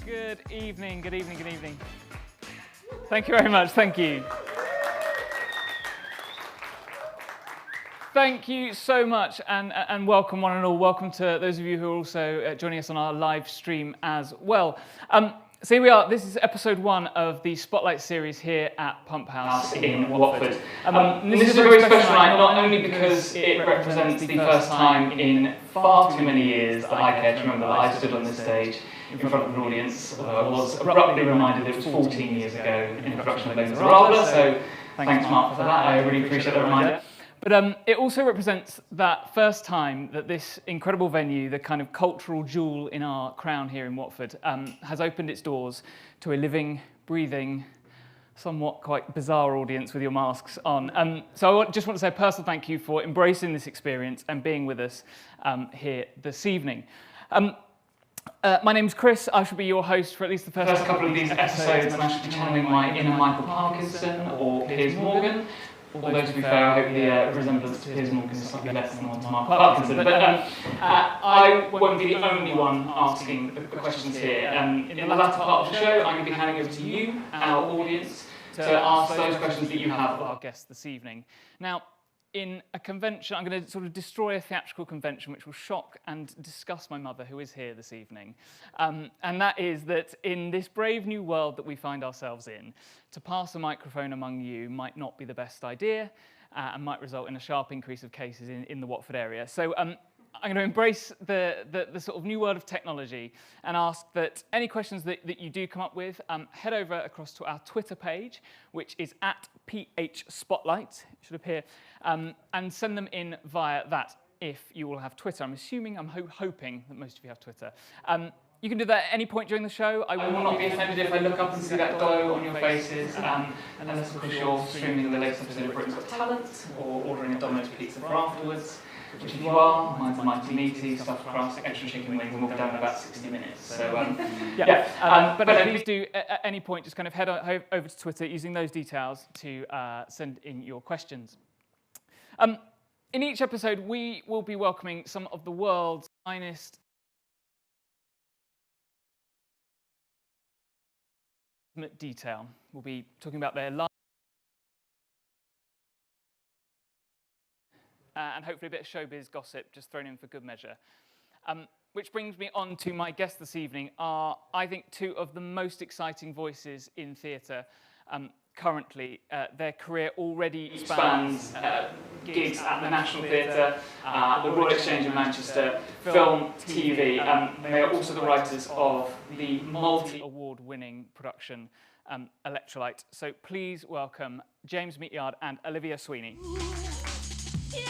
Good evening, good evening, good evening. Thank you very much, thank you. Thank you so much, and welcome one and all. Welcome to those of you who are also joining us on our live stream as well. So here we are, this is episode 1 of the Spotlight series here at Pump House in Watford. This is a very special night, not only because it represents the first time in far too many years that I care to remember that I stood on this stage in front of an audience, although I was abruptly reminded it was 14 years ago in the production of Leicester, so thanks Mark for that, I really appreciate that reminder. But it also represents that first time that this incredible venue, the kind of cultural jewel in our crown here in Watford, has opened its doors to a living, breathing, somewhat quite bizarre audience with your masks on. So I just want to say a personal thank you for embracing this experience and being with us here this evening. My name's Chris. I shall be your host for at least the first couple of these episodes, and I shall be channeling my inner Michael Parkinson or Piers Morgan. Although, to be fair, I hope the resemblance to Piers Morgan is slightly less than one to Mark Parkinson. But I won't be the only one asking the questions here. In the latter part of the show, I'm going to be handing over to you, our audience, to ask those questions that you have of our guests this evening. Now, in a convention, I'm going to sort of destroy a theatrical convention which will shock and disgust my mother, who is here this evening. And that is that in this brave new world that we find ourselves in, to pass a microphone among you might not be the best idea and might result in a sharp increase of cases in the Watford area. So I'm going to embrace the sort of new world of technology and ask that any questions that you do come up with, head over across to our Twitter page, which is at PHSpotlight, it should appear, and send them in via that if you all have Twitter. I'm assuming, I'm hoping that most of you have Twitter. You can do that at any point during the show. I will not be offended if I look up and see that glow on your faces, unless of course you're streaming the latest episode of Britain's Got Talent or ordering a Domino's pizza for afterwards. Which if you are, mine's a mighty meaty, stuffed crust, extra chicken wings, and we'll be done in about 60 minutes. So, but please do, at any point, just kind of head over to Twitter using those details to send in your questions. In each episode, we will be welcoming some of the world's finest detail. We'll be talking about their life, and hopefully a bit of showbiz gossip just thrown in for good measure. Which brings me on to my guests this evening are, I think, two of the most exciting voices in theatre currently. Their career already spans gigs at the National Theatre, the Royal Exchange in Manchester, film, TV. They are also the writers of the multi-award-winning production Electrolyte. So please welcome James Meteyard and Olivia Sweeney. Yeah,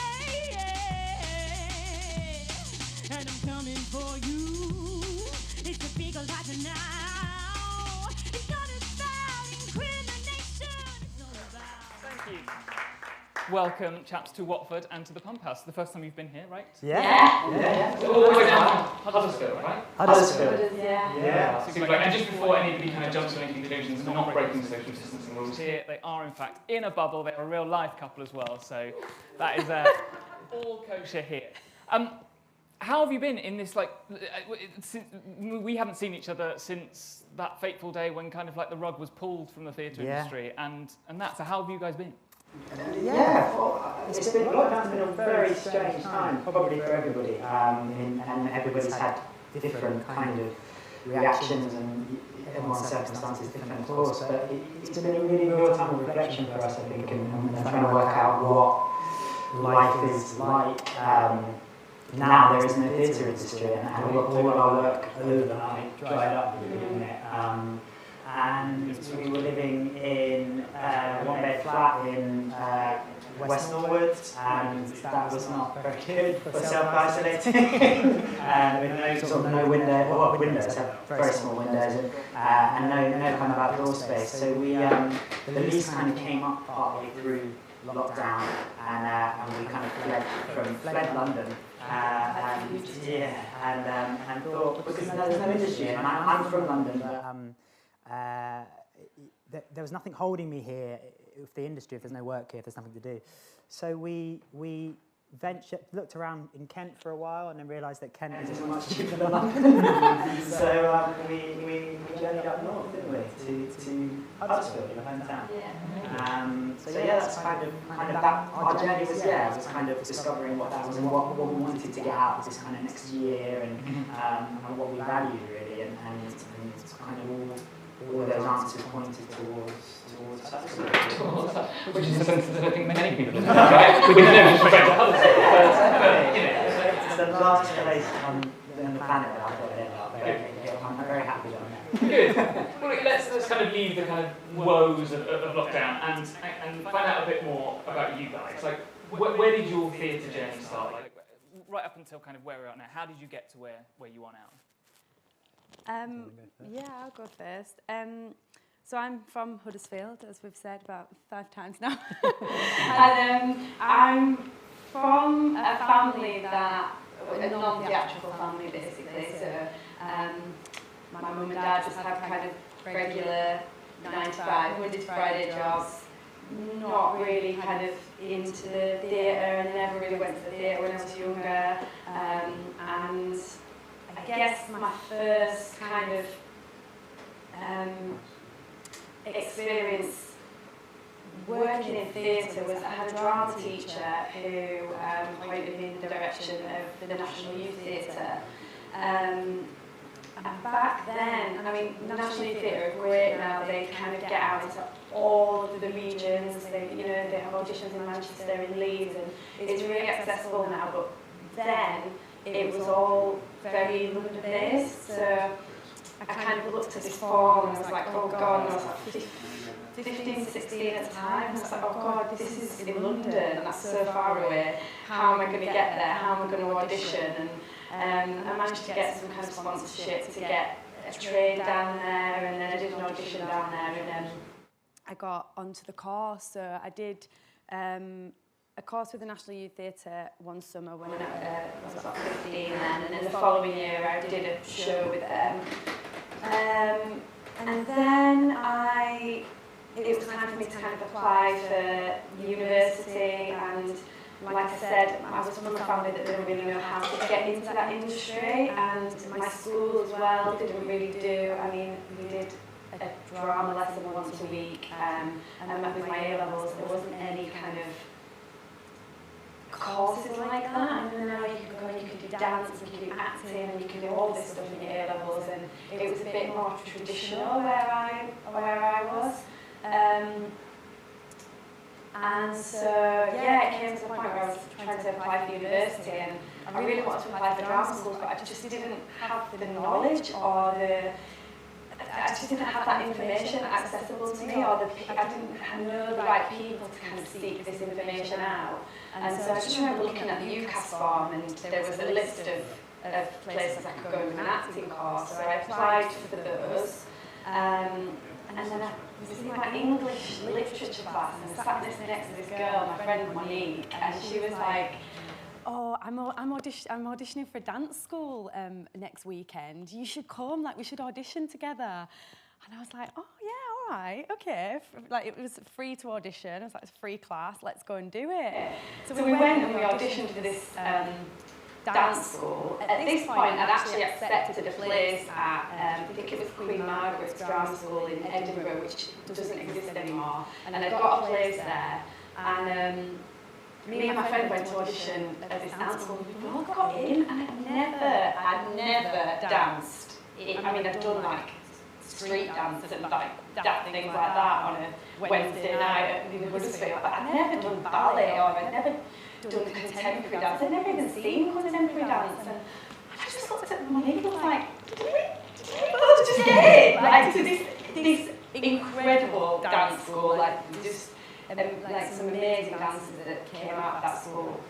and I'm coming for you. It's a big lot now. It's not about incrimination. It's all about. Thank you. Welcome, chaps, to Watford and to the Pump House. The first time you've been here, right? Yeah. All the way down Huddersfield, right? Huddersfield. Yeah. So great. And just before anybody kind of jumps to any conclusions, we're not breaking social distancing rules here. They are, in fact, in a bubble. They're a real live couple as well. So that is all kosher here. How have you been in this, like, we haven't seen each other since that fateful day when kind of like the rug was pulled from the theatre industry, and that. So how have you guys been? It's been, lockdown's been a very strange time, probably for everybody, and everybody's had different kind of reactions and everyone's circumstances different, of course, but it's been a really real time of reflection for us, I think, and trying to work out what life is like. Now there isn't a theatre industry, and all our work overnight dried up, didn't it? And we were living in a one-bed flat in West Norwood, and that was not very good for self-isolating. With no window, well, windows, very small windows, and no kind of outdoor space. So the lease kind of came up partly through lockdown, and we kind of fled London. And thought, because there's no industry, and I'm from London, but there was nothing holding me here with the industry. If there's no work here, if there's nothing to do, so we looked around in Kent for a while, and then realised that Kent is much cheaper than London. So we journeyed up north, didn't we, to Huddersfield, your hometown. So that's kind of that. Our journey was kind of discovering what that was and what we wanted to get out of this kind of next year, and what we valued really, and it's kind of all of those answers pointed towards Huddersfield. Which is a sentence that I think many people do, right? We can never just forget Huddersfield. It's the last place on the planet that I've ever lived up. I'm very happy on that. Good. Well, let's kind of leave the kind of woes of lockdown and find out a bit more about you guys. Like, where did your theatre journey start? Like, right up until kind of where we are now. How did you get to where you are now? Yeah, I'll go first. So I'm from Huddersfield, as we've said about 5 times now. And I'm from a family that, a non-theatrical family basically, so my mum and dad just have kind of regular 9-to-5, Monday to Friday jobs, not really kind of into the theatre, and never really went to the theatre when I was younger, and I guess my first kind of experience working in theatre was I had a drama teacher who pointed me in the direction of the National Youth Theatre. And back then, I mean, National Youth Theatre are great now. They kind of get out into all of the regions. They have auditions in Manchester, in Leeds, and it's really accessible now. But then it was all very London-based. So I kind of looked at this form and I was like, oh God, and I was like 15, 16 at the time, and I was like, oh God, this is in London, and that's so far away. How am I going to get there? How am I going to audition? And I managed to get some kind of sponsorship to get a trade down there, and then I did an audition down there, and then I got onto the course. So I did a course with the National Youth Theatre one summer when I was about 15 then, and then the following year I did a show with them. And then it was time for me to kind of apply for university, and like I said, I was from a family that didn't really know how to get into that industry, and my school as well didn't really do, I mean, we did a drama lesson once a week, and with my A-levels there wasn't any kind of courses like that, and now you can go and you can do dance, and you can do acting, and you can do all this stuff in your A-levels, and it was a bit more traditional where I was. And so, yeah, it came to the point where I was trying to apply for university, and I really wanted to apply for drama schools, but I just didn't have the knowledge or I just didn't have that information accessible to me, or I didn't know the right people to kind of seek this information out. And so I just remember looking at the UCAS form, and there was a list of places I could go and do an acting course, so I applied for those. And then I was in my English literature class, and I sat next to this girl, my friend Monique, and she was like, oh, I'm auditioning for a dance school next weekend. You should come, like we should audition together. And I was like, oh yeah, all right, okay. Like it was free to audition. I was like, it's a free class, let's go and do it. So we went and we auditioned for this dance school. At this point, I'd actually accepted a place at, I think it was Queen Margaret's drama school in Edinburgh, which doesn't exist anymore. And I'd got a place there. And me and my friend went to audition at this dance school. We all got in, and I'd never danced. I mean, I'd done like street dance and like things like that on a Wednesday night in Huddersfield, but I'd never done ballet, or I'd never done contemporary dance. I'd never even seen contemporary dance. And I just looked at my neighbour like, did we both just get in? Like to this incredible dance school, like just like some amazing dances that came out of that school.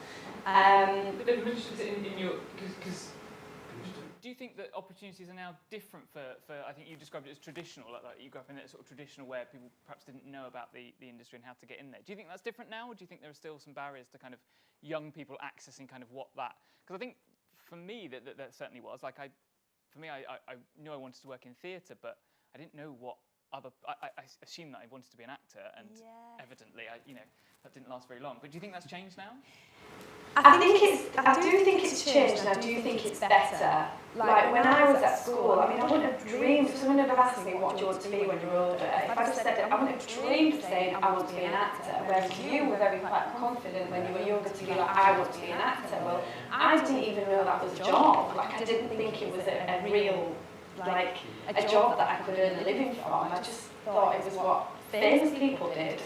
But I'm interested in your, because do you think that opportunities are now different for I think you described it as traditional, like you grew up in that sort of traditional where people perhaps didn't know about the industry and how to get in there. Do you think that's different now, or do you think there are still some barriers to kind of young people accessing kind of what that, because I think for me that certainly was, like I knew I wanted to work in theatre, but I didn't know what I assume that I wanted to be an actor, and evidently, that didn't last very long. But do you think that's changed now? I do think it's changed, and I do think it's better. Like when I was at school, I mean, I wouldn't have dreamed, if someone had asked me what do you want to be when you're older, if I'd have said that, I wouldn't have dreamed of saying I want to be an actor, whereas you were very quite confident when you were younger to be like, I want to be an actor. Well, I didn't even know that was a job. Like, I didn't think it was a real, like, a job that I could earn a living from. I just thought it was what famous people did.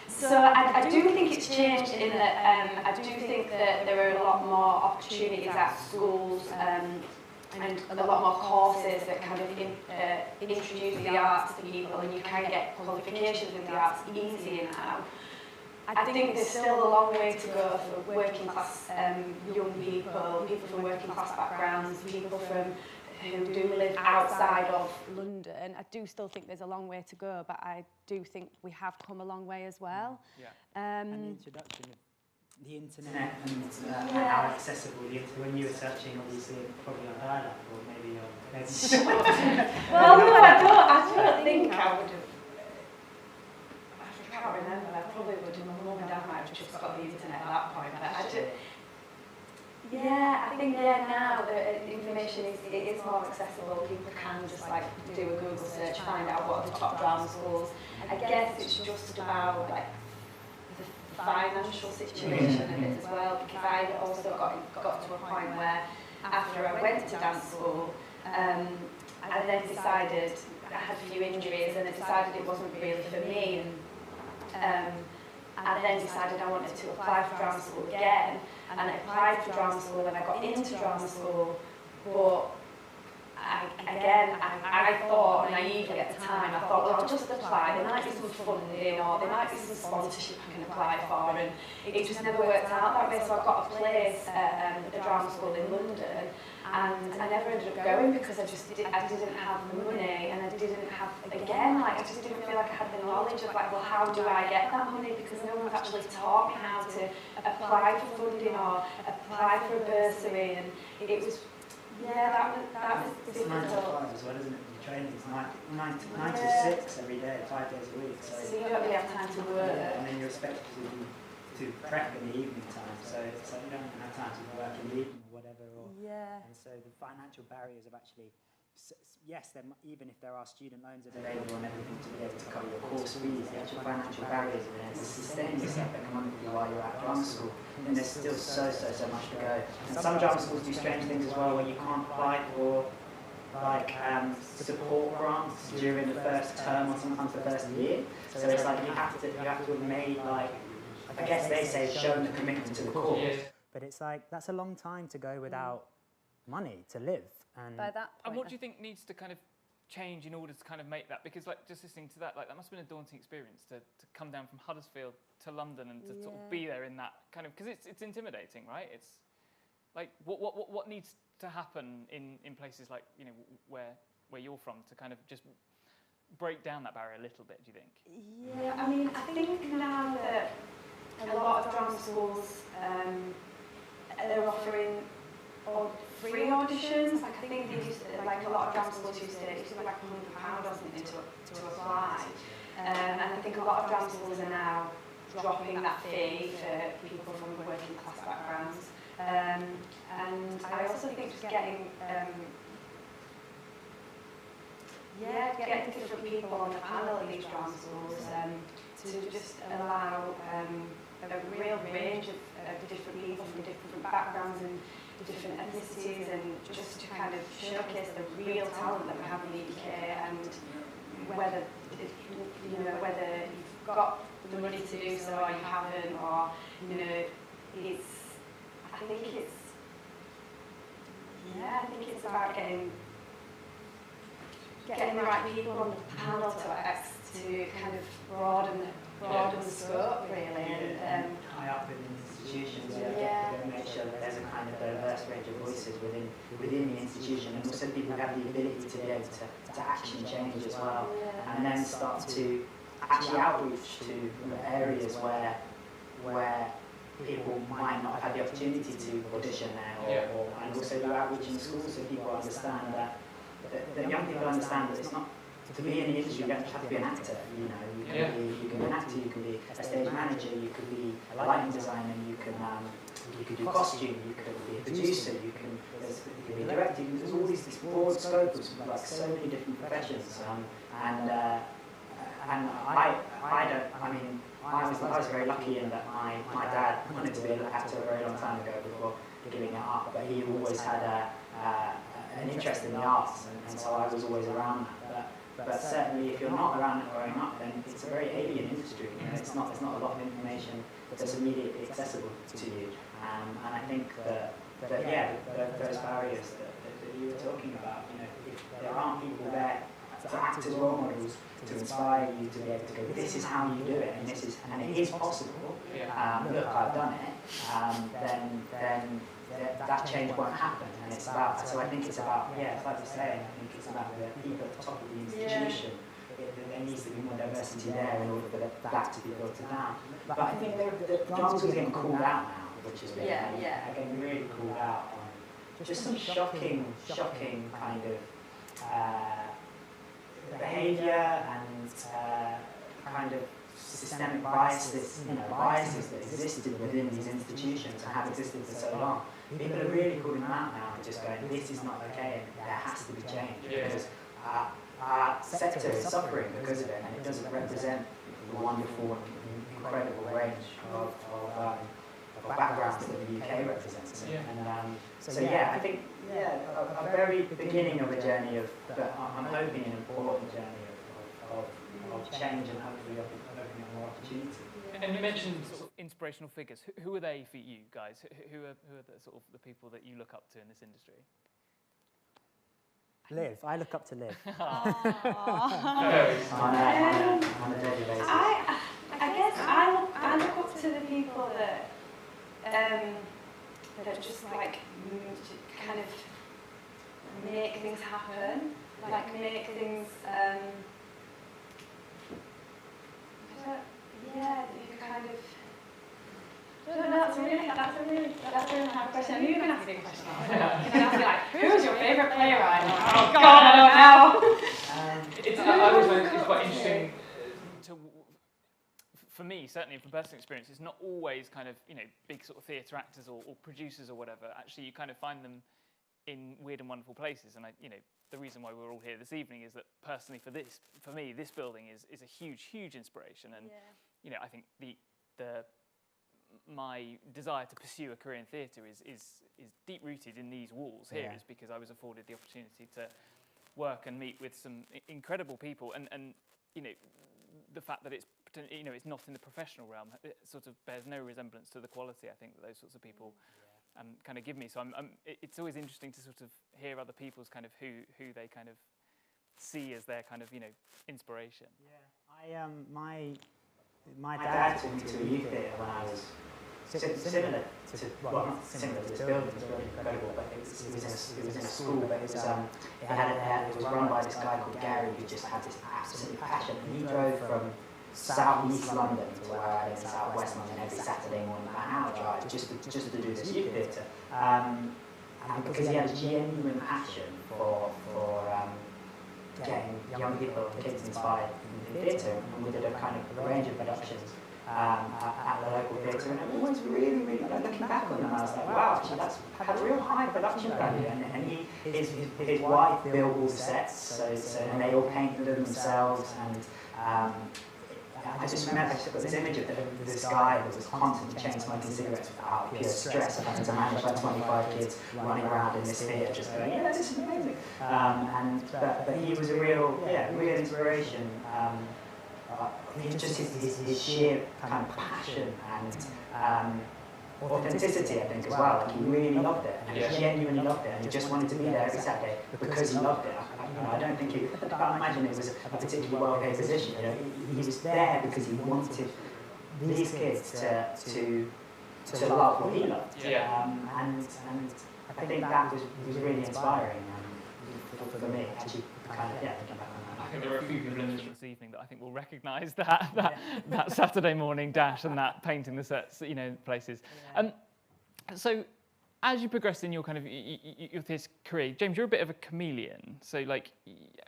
So I do think it's changed in that I do think that there are a lot more opportunities at schools and a lot more courses that kind of introduce the arts to people, and you can get qualifications with the arts easier now. I think there's still a long way to go for working class young people, people from working class backgrounds, people who do live outside of London. I do still think there's a long way to go, but I do think we have come a long way as well. Yeah. And the introduction of the internet and how accessible the internet, when you were searching, obviously, probably on dial-up or maybe on... Well, no, I don't think I would have... I can't remember, I probably would have. My mum and dad might have just got the internet at that point, but I just... Yeah, I think now the information is more accessible. People can just like do a Google search, find out what are the top drama schools. I guess it's just about like the financial situation of it as well, because I also got to a point where after I went to dance school, I then decided I had a few injuries and I decided it wasn't really for me, and I then decided I wanted to apply for drama school again, and I applied for drama school and I got into drama school, but I thought naively at the time, I thought, well, I'll just apply, there might be some funding or there might be some sponsorship I can apply for, and it just never worked out that way. So I got a place at the drama school in London, and I never ended up going because I didn't have the money, and I didn't have, again, like, I just didn't feel like I had the knowledge of like, well, how do I get that money, because no one actually taught me how to apply for funding or apply for a bursary, and it was, that was difficult. It's 9 to 5 as well, isn't it? The training is 9 to 6 every day, 5 days a week. So you don't really have time to work. Yeah, and then you're expected to prep in the evening time, so it's like you don't have time to work in the evening or whatever. And so the financial barriers of actually, yes, even if there are student loans available and everything to be able to cover your course fees, the actual financial barriers and to sustain yourself economically while you're at drama school, and there's still so much to go. And some drama schools do strange things as well, where you can't apply for like support grants during the first term or sometimes the first year. So it's like you have to have made, like, I guess they say, shown the commitment to the course. But it's like that's a long time to go without money to live. And by that point, and what do you think needs to kind of change in order to kind of make that? Because like just listening to that, like that must have been a daunting experience to come down from Huddersfield to London and to sort of be there in that kind of, because it's intimidating, right? It's like what needs to happen in places like, you know, where you're from to kind of just break down that barrier a little bit, do you think? Yeah, I mean, I think now that a lot of drama schools they're offering free auditions. Like I think they used to, like a lot of drama schools used to be like £100 or something to apply. And I think a lot of drama schools are now dropping that fee for people from working class backgrounds. And I also think just getting different people on the panel at these drama schools to just allow a real range of different people from different backgrounds and different ethnicities, and just to kind of showcase the real talent that we have in the UK, and whether you've got the money to do so or you haven't, or I think it's about getting the right people on the panel to kind of broaden the scope, really. And high up in institutions, make sure that there's a kind of diverse range of voices within the institution, and also people have the ability to be able to action change as well, and then start to actually outreach to areas where people might not have the opportunity to audition there, and also do outreach in schools so people understand that young people understand that it's not to be in the industry, you don't have to be an actor. You know, you can be an actor, you can be a stage manager, you could be a lighting designer, you could do costume, you could be a producer, you can be a director. There's all this broad scope of like so many different professions, and I was very lucky in that my dad wanted to be an actor a very long time ago before giving it up, but he always had an interest in the arts, and so I was always around that. But certainly, if you're not around it growing up, then it's a very alien industry. You know, there's not a lot of information that's immediately accessible to you. And I think that those barriers that you were talking about, you know, if there aren't people there to act as role models to inspire you to be able to go, this is how you do it, and it is possible. Look, I've done it. Then that change won't happen. And it's about. So I think it's about. It's like you say. I think it's about the people at the top of the institution. There needs to be more diversity there in order for that to be filtered down. But I think the dance was getting called out now, which is getting really called out on just some shocking kind of behaviour and kind of systemic biases that existed within these institutions and have existed for so long. People are really calling them out now and just going, this is not okay and there has to be change because our sector is suffering because of it, and it doesn't represent the wonderful and incredible range of backgrounds that the UK represents. And I think a very beginning of a journey but I'm hoping an important journey of change and hopefully opening up more opportunity. And you mentioned sort of inspirational figures. Who are they for you guys? Who are the sort of the people that you look up to in this industry? Liv. I look up to Liv. On a daily basis. I guess I look up to the people that just like kind of make things happen, like make things. You kind of. I don't know, that's a really hard question. I knew you were going to ask me a question. You're going to ask me like, who's your favourite playwright? Oh God, I don't know. I always find it's quite interesting for me, certainly from personal experience, it's not always kind of, you know, big sort of theatre actors or producers or whatever. Actually, you kind of find them in weird and wonderful places. And the reason why we're all here this evening is that personally for me, this building is a huge inspiration. And I think my desire to pursue a career in theatre is deep rooted in these walls here. Is because I was afforded the opportunity to work and meet with some incredible people, and the fact that it's not in the professional realm, it sort of bears no resemblance to the quality I think that those sorts of people kind of give me. So it's always interesting to sort of hear other people's kind of who they kind of see as their kind of inspiration. My dad took me to a youth theatre when I was similar to this building. It was really incredible, but it was in a school, but it was run by this guy called Gary who just had this absolute passion, and he drove from South East London to where I live in South West London every Saturday morning, about an hour drive, just to do this youth theatre, and because he had a genuine passion for getting young people, kids inspired in theatre, and we did a kind of range of productions at the local theatre, and it was really, like, looking back on them, I was like, wow, actually that's had a real high production value, and his wife built all the sets, and they all painted them themselves, and I just remember I've got this image of this guy that was constantly chain smoking cigarettes out of pure stress of having to manage like 25 kids running around in this theatre just going, this is amazing. But he was a real inspiration. Just his sheer kind of passion and authenticity, I think, as well. Like, he really loved it, and he genuinely loved it, and he just wanted to be there every Saturday because he loved it. I can't imagine it was a particularly well-paid position. He was there because he wanted these kids to love what he loved. And I think that was really inspiring for me. Actually, kind of thinking back on that. I think there are a few people in this evening that I think will recognise that Saturday morning dash and that painting the sets, places. So as you progressed in your kind of your theatre career, James, you're a bit of a chameleon. So like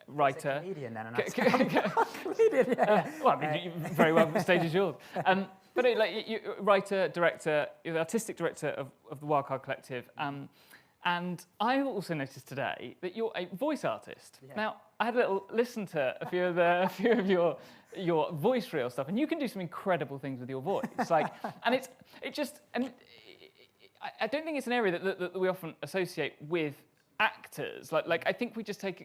writer. Comedian then, and comedian, yeah. Well, I mean, very well. The stage is yours. But you writer, director, you're the artistic director of the Wildcard Collective. And I also noticed today that you're a voice artist. Yeah. Now, I had a little listen to a few of your voice reel stuff, and you can do some incredible things with your voice. Like, and I don't think it's an area that we often associate with actors. Like I think we just take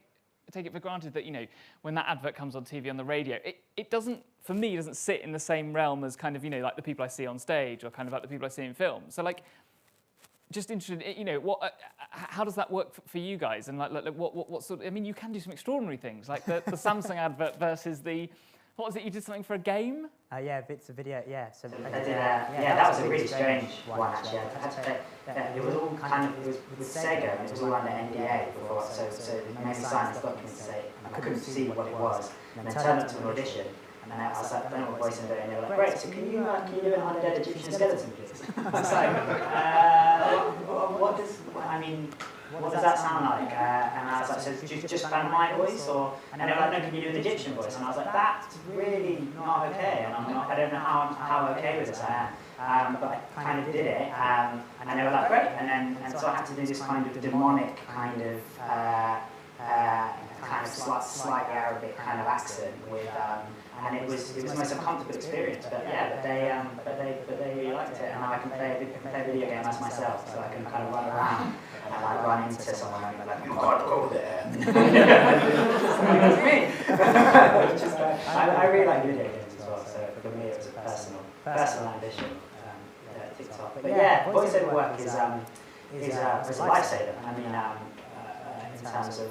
it for granted that, you know, when that advert comes on TV, on the radio, it doesn't, for me, doesn't sit in the same realm as kind of, you know, like the people I see on stage or kind of like the people I see in film. So like, just interested, you know, how does that work for you guys? And like what sort of, I mean, you can do some extraordinary things, like the Samsung advert versus what was it, you did something for a game? Yeah, bits of video, yeah. So I did, that was a really strange one actually. It was all kind of, it was with Sega, and it was all under NDA before, so it made me sign this document to say I couldn't see what it was, and then turned up to an audition, and I was like, I don't know what voice I'm doing, and they were like, great, so can you do an undead Egyptian skeleton, please? I was like, what does that sound like? And I was like, so do you just find my voice, or? And they were like, no, can you do an Egyptian voice? And I was like, that's really not okay, and I don't know how okay with this I am. But I kind of did it, and they were like, great, and so I had to do this kind of demonic kind of slightly Arabic kind of accent with, and it was the most uncomfortable experience. But yeah, but they really liked it, and now I can play a video game as myself, so I can kind of run around and like run into someone and be like, you can't go there. That's me. I really like video games as well, so for me it was a personal ambition. TikTok. But yeah, voiceover work is a lifesaver. I mean, in terms of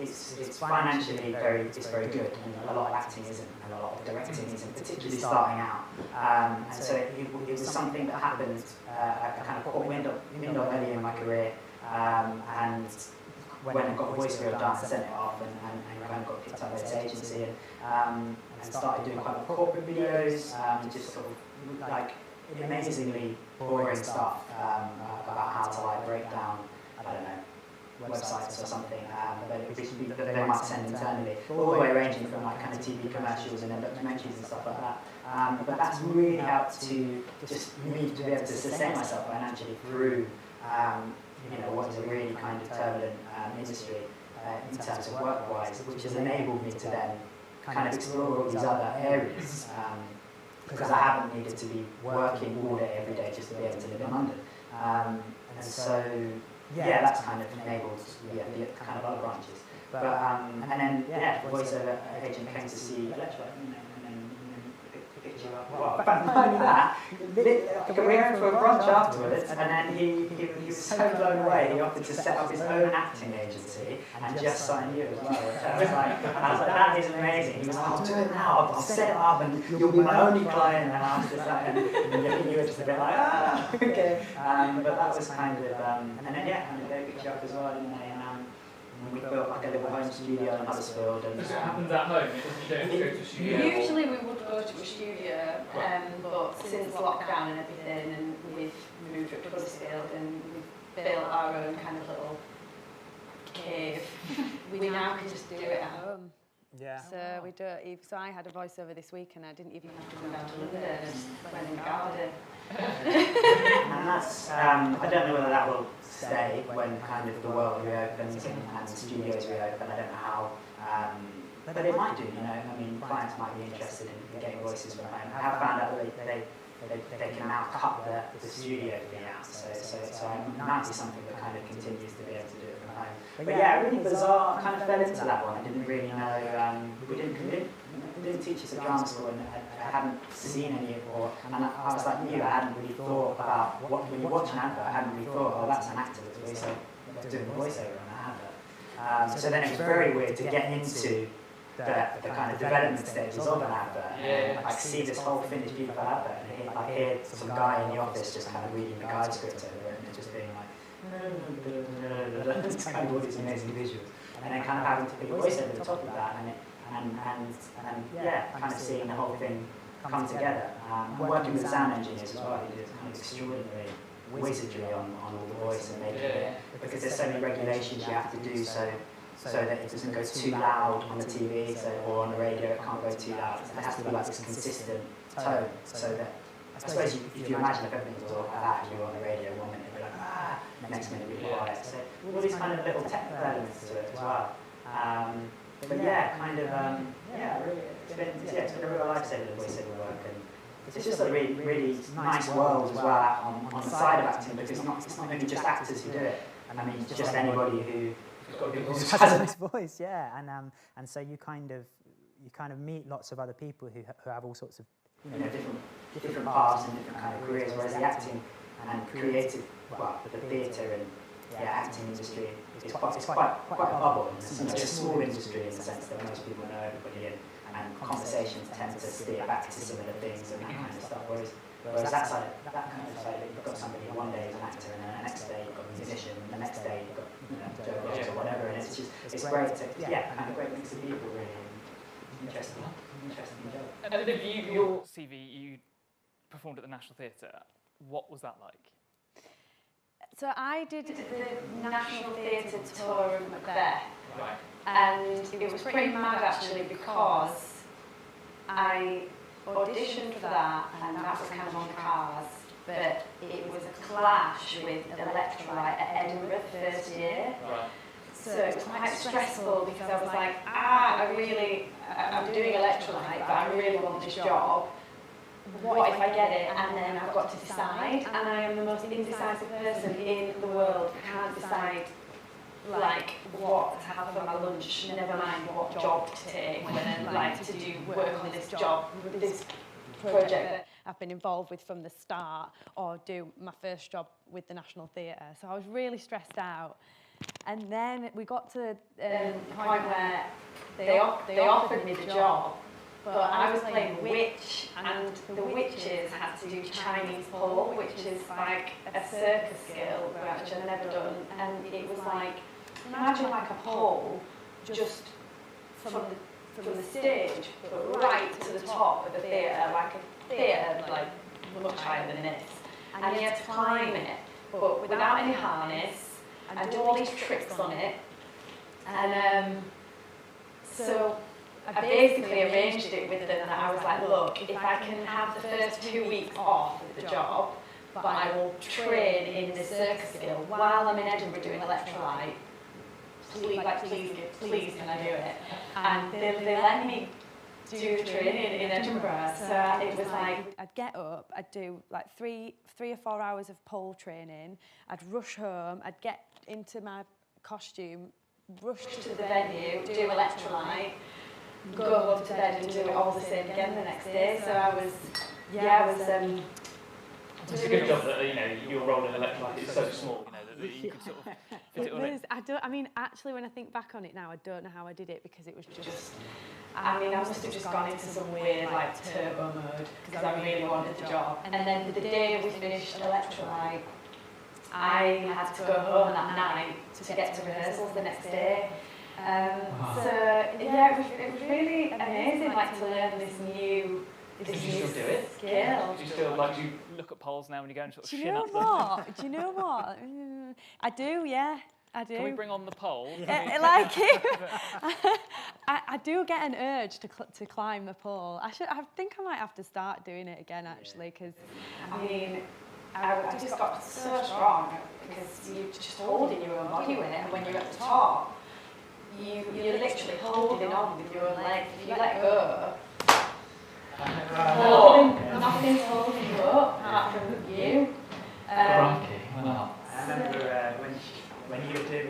it's financially very good, and a lot of acting isn't, and a lot of directing isn't, particularly starting out. And so it was something that happened. I kind of caught wind of early in my career, and when I got a voice reel done, I sent it off, and kind of got picked up by this agency, and started doing quite a lot of corporate videos, just sort of like amazingly boring stuff about how to like break down, I don't know, websites or something that they might send internally, all the way ranging from like kind of TV commercials and then documentaries and stuff like that. But that's really helped to just me to be able to sustain myself financially through what is a really kind of turbulent industry in terms of work-wise, which has enabled me to then kind of explore all these other areas. Because I haven't needed to be working all day every day just to be able to live in London. And so, yeah, that's kind of enabled the kind of other branches. But, and then, voiceover agent came to see Electrolyte, and then picked you up. Well, finally that, we went for a brunch afterwards, and then he was so blown away, he offered to set up his own acting agency and just sign you as well. I was like, that is amazing. He was like, I'll do it now, I'll set it up, and you'll be my only client. And I was just like, and you were just a bit like, okay. But that was kind of, and then they picked you up as well, didn't they? And we built like a little home studio in Huddersfield. And What happens at home? You don't go to a studio? Usually we would go to a studio, but since lockdown and everything, and we've moved up to Huddersfield and we've built our own kind of little cave, we now can just do it at home. Yeah. So we do it. So I had a voiceover this week, and I didn't even have to We go went out to to London London. and went in the garden. And that's, I don't know whether that will stay when kind of the world reopens and the studios reopen. I don't know how, but it might do, I mean, clients might be interested in getting voices from home. I have found out that they can now cut the studio fee out, so it might be something that kind of continues to be able to do it from home. But yeah, really bizarre, I kind of fell into that one. I didn't really know, we didn't teach us at drama school, and I hadn't seen any of it, and I was like you, I hadn't really thought about when you watch an advert, I hadn't really thought, oh, that's an actor that's doing voiceover on an advert. So then it was very weird to get into the kind of development stages of an advert, like see this whole finished beautiful advert, and I hear some guy in the office just kind of reading the guide script over it, and just being like, it's kind of all these amazing visuals, and then kind of having to put your voice over the top of that, and kind of seeing the whole thing come together. And working with sound engineers as well, who did kind of extraordinary wizardry on all the voice and making it, because there's so many regulations you have to do so that it doesn't go too loud on the TV or on the radio. It can't go too loud. It has to be like this consistent tone, so that I suppose if you imagine if everything was all like that, you were on the radio 1 minute, you'd be like, ah, next minute you'd be quiet. So all these kind of little technical elements to it as well. But yeah, kind of, really, it's been a real lifesaver, the voiceover work, and it's just a really, really nice world as well on the side of acting, because it's not only just actors who do it. I mean, it's just anybody who has a nice voice, yeah, and so you kind of meet lots of other people who have all sorts of different paths and different kind of careers, whereas the acting and creative, the theatre and acting industry is quite a bubble. It's a small industry in the sense that most people know everybody, and conversations tend to steer back to similar things and that kind of stuff. Whereas that kind of side, you've got somebody one day is an actor, and then the next day you've got a musician, and the next day you've got Joe Ross or whatever, and it's great to kind of great mix of people really. Interesting job. And Olivia, your CV, you performed at the National Theatre. What was that like? So I did The National Theatre tour of Macbeth, and it was pretty mad actually, because I auditioned for that, and that was kind of on the cards, but it was a clash with Electrolyte at Edinburgh first year. So it was quite stressful, because I was like, I'm doing Electrolyte, but I really want this job. What if I get it and then I've got to decide? And I am the most indecisive person in the world. I can't decide what to have for my lunch, never mind what job to take, when I like to do work on this job, this project that I've been involved with from the start, or do my first job with the National Theatre. So I was really stressed out. And then we got to the point where they offered me the job, but I was playing witch, and the witches had to do Chinese pole, which is like a circus skill, which I've never done. And it was like, imagine like a pole just from the stage, but right to the top of the theatre, like a theatre like much higher than this. And you had to climb it, but without any harness, and do all these tricks on it. And so I basically arranged it with them that I was like, look, if I can have the first 2 weeks off of the job, but I will train in the circus skill while I'm in Edinburgh doing Electrolyte, please can I do it? And they let me do the training in Edinburgh. So it was like, I'd get up, I'd do like three or 4 hours of pole training, I'd rush home, I'd get into my costume, rush to the venue, do Electrolyte, go home to bed and do it all the same again the next day. So I was It's a good job that your role in Electrolyte is so small, that you could sort of fit it all in. I mean, actually, when I think back on it now, I don't know how I did it, because it was just. I must have just gone into some weird turbo mode, because I really wanted the job. And then the day we finished Electrolyte, I had to go home that night to get to rehearsals the next day. So yeah, it was really amazing, to learn this new. Do you still do it? Skill. Do you still do you look at polls now when you go and sort of shin up them? Do you know what? I do, yeah. I do. Can we bring on the poll? I do get an urge to climb the pole. I think I might have to start doing it again, actually, because I just got so strong, because you're just holding your own body weight, and when you're at the top, you're literally holding on with your own legs. If you let go, nothing's holding you up apart from you. Wow. I remember when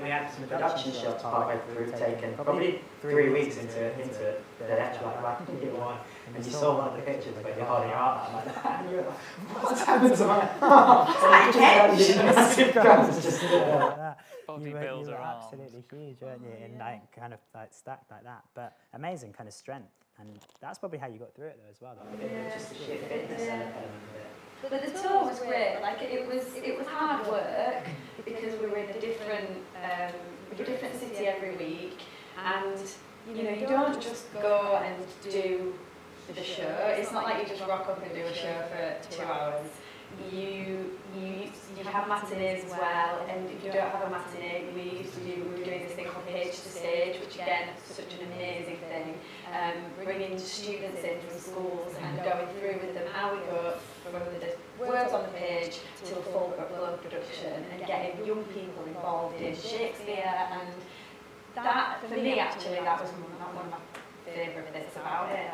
we had some production shots partway through, taken probably 3 weeks into the Electrolyte, I think it was, and you saw one of the pictures where you're holding your arm up like that, and you were like, what's happened to my arm? You were absolutely huge, weren't you? And kind of stacked like that, but amazing kind of strength, and that's probably how you got through it though as well. Just the sheer fitness element of it. But the tour was great. It was hard work, because we were in a different city every week, and you don't just go and do the show. It's not like you just rock up and do a show for 2 hours. you have matinees as well, and if you don't have a matinee, we were doing this thing called Page to Stage, which again is such an amazing thing, bringing students in from schools and going through with them how we go from the words on the page to a full-blown production, and getting young people involved in Shakespeare, and that, for me actually, that was one of my favourite bits about it.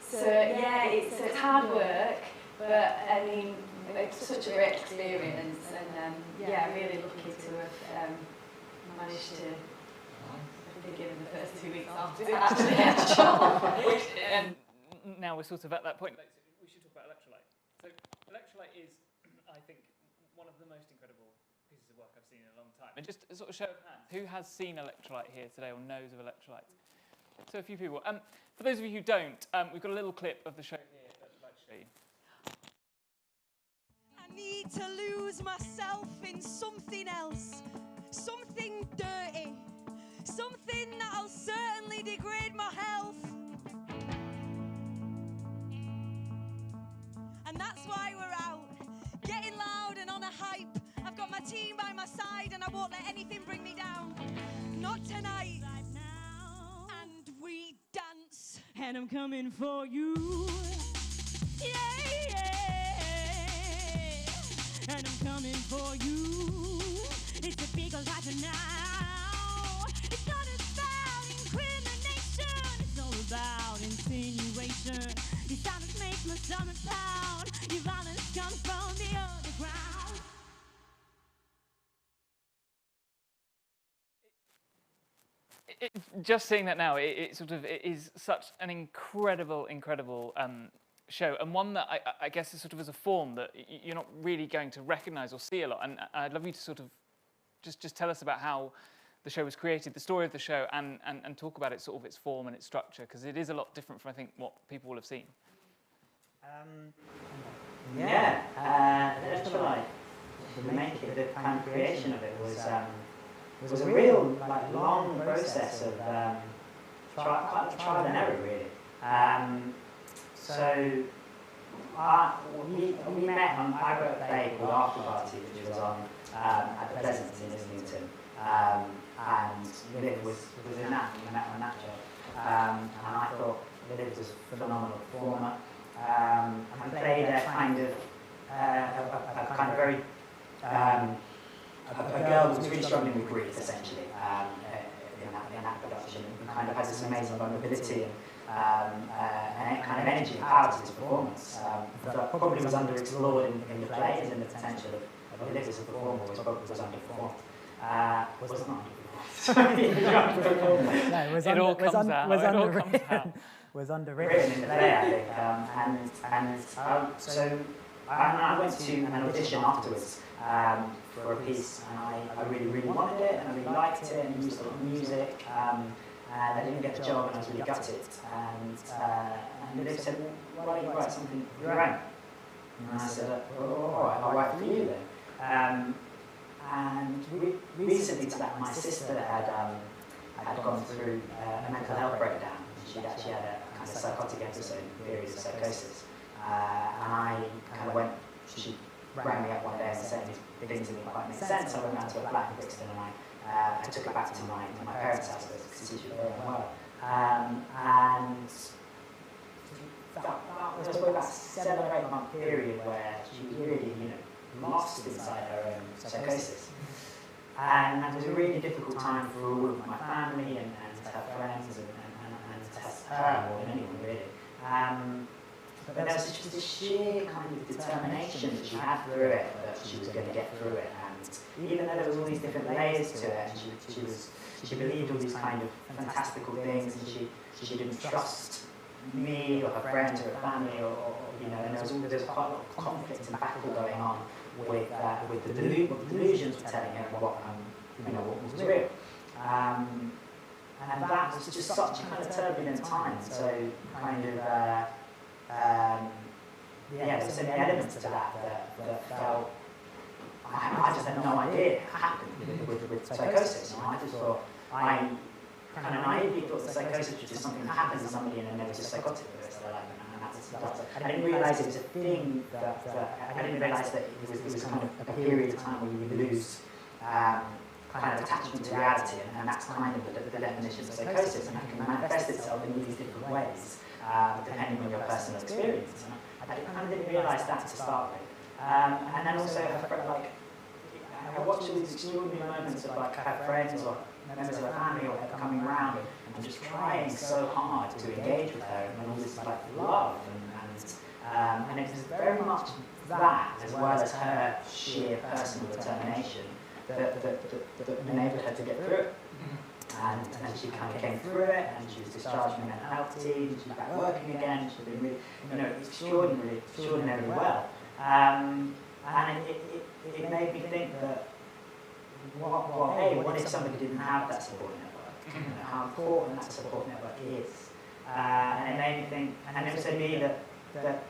So yeah, it's hard work, but I mean, it's such a great experience, and yeah, really lucky to have managed to be given the first 2 weeks off to actually get a job. And now we're sort of at that point. We should talk about Electrolyte. So Electrolyte is, I think, one of the most incredible pieces of work I've seen in a long time. And just a sort of show of hands, who has seen Electrolyte here today or knows of Electrolyte? So a few people. For those of you who don't, we've got a little clip of the show here that I'd like to show you. I need to lose myself in something else, something dirty, something that'll certainly degrade my health. And that's why we're out, getting loud and on a hype. I've got my team by my side and I won't let anything bring me down. Not tonight. Right now. And we dance. And I'm coming for you. Yeah, yeah. And I'm coming for you. It's a big life now. It's not about incrimination. It's all about insinuation. Your silence makes my stomach pound. Your violence comes from the underground. Just seeing that now, it is such an incredible show, and one that I guess is sort of as a form that you're not really going to recognise or see a lot. And I'd love you to sort of just tell us about how the show was created, the story of the show, and talk about it, sort of its form and its structure, because it is a lot different from, I think, what people will have seen. Electrolyte, the kind of creation of it was a real long process of trial and error, really. So we met on, I wrote a play called After Party, which was on at the Pleasance in Islington, and Liv was in that, we met on that job, and I thought Liv was a phenomenal performer, and played a kind of very a girl who was really struggling with grief, essentially, in that production, and kind of has this amazing vulnerability and kind of energy and power to his performance. That probably was underexplored in the play, and the potential of Olivia as a performer was underperformed. Was not underperformed. No, It all comes out. Was underwritten in the play, I think, so I went to an audition afterwards for a piece, and I really wanted it, and I really liked it, and used a lot of music, and I didn't get the job, and I was really gutted, and they said, well, why don't you write something of your own? And I said, well, all right, I'll write for you then. And recently to that, my sister had gone through a mental health breakdown. She'd actually had a kind of psychotic episode, periods of psychosis. And I kind of went, she rang me up one day and said these things didn't quite make sense. I went round to a flat in Brixton, and I took it back to my parents' house because she was very unwell. And that was about a 7 or 8 month period where she was really, lost inside her own psychosis. And it was a really difficult time for all of my family and her friends and to her more than anyone, really. But there was just this sheer kind of determination that she had through it, that she was going to get through it. And even though there was all these different layers to it, and she believed all these kind of fantastical things, and she didn't trust me or her friends or her family, or and there was quite a lot of conflict and battle going on with the delusions were telling her what was real. And that was just such a kind of turbulent time. So kind of there were so many elements to that felt. I just had no idea it happened with psychosis. And I just thought I kind of naively thought that psychosis was just something that happens to somebody and then they were just psychotic for the rest of their life. And that's, I didn't realise it was a thing that I didn't realise that it was kind of a period of time where you would lose kind of attachment to reality, and that's kind of the definition of psychosis, and that can manifest itself in these different ways, depending on your personal experience. And I kind of didn't realise that to start with. And then also, like, I watched all these extraordinary moments of like her friends or members of her family or whatever coming around and just trying so hard to engage with her and all this like love and it was very much that, as well as her sheer personal determination, that enabled her to get through it. And she kind of came through it, and she was discharged from the mental health team, she's back working again, she's been really, extraordinarily well. And it made me think that, what if somebody didn't have that support network? How important that support network is. And it made me think, and it also me that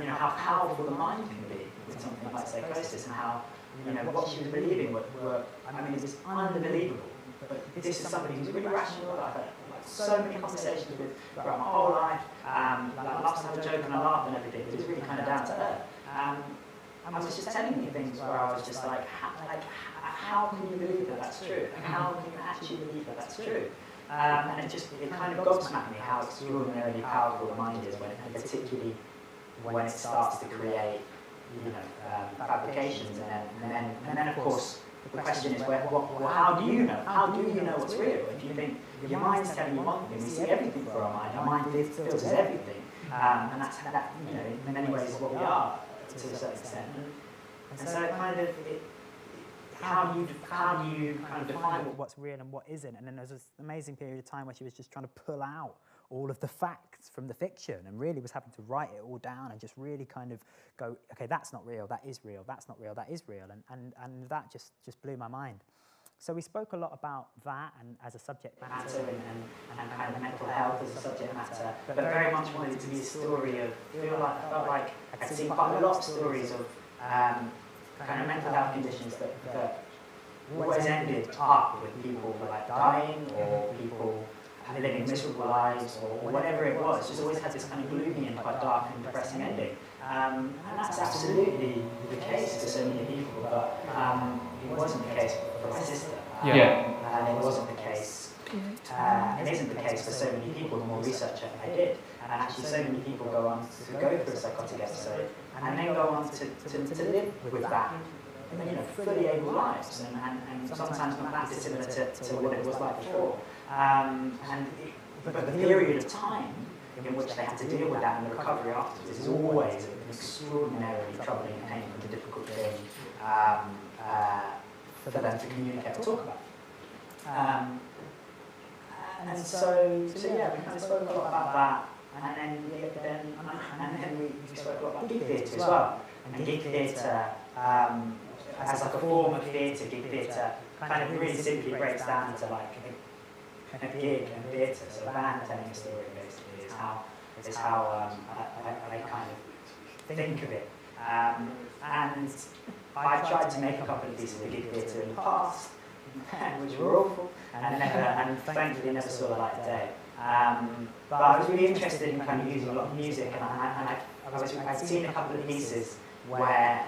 how powerful the mind can be with something like psychosis, and how what she was believing were it was unbelievable. But this is somebody who's really rational. I've had so many conversations with throughout my whole life. I love to have a joke and I laugh and everything, but it's really kind of down to earth. I was just telling me things where I was just like, how can you believe that that's true? How can you actually believe that that's true? And it kind of gobsmacked me how extraordinarily powerful the mind is, and particularly when it starts to create, fabrications, and then of course the question is, how do you know? How do you know what's real? If you think if your mind's telling you one thing, we see everything through our mind. Our mind filters everything, and that's that. In many ways, is what we are to a certain extent. And so how do you kind of define what's real and what isn't? And then there's this amazing period of time where she was just trying to pull out all of the facts from the fiction and really was having to write it all down and just really kind of go, okay, that's not real, that is real, that's not real, that is real. And that just blew my mind. So we spoke a lot about that and as a subject matter and kind of mental health as a subject matter, but very much wanted it to be a story of, I felt like I'd seen quite a lot of stories of kind of mental health conditions that always ended up with people like dying or people living miserable lives or whatever it was. Just always had this kind of gloomy and quite dark and depressing ending. And that's absolutely the case for so many people, but it wasn't the case for my sister. And it wasn't the case, it isn't the case for so many people, the more research I did. And actually so many people go on to go through a psychotic episode and then go on to live with that, fully able lives, and sometimes not that dissimilar to what it was like before. But the period of time in which they had to deal with that and the recovery afterwards is always an extraordinarily troubling and painful and difficult thing for them to communicate or talk about. And so yeah, we kind of spoke a lot about that, and then we spoke a lot about gig theatre as well. And gig theatre, as like a form of theatre, gig theatre kind of really simply breaks down into like a gig and theatre, so a band telling a story basically is how I kind of think of it. And I've tried to make a couple of pieces of gig theatre in the past, which were awful, and thankfully never saw the light of day. But I was really interested in kind of using a lot of music, and I'd seen a couple of pieces where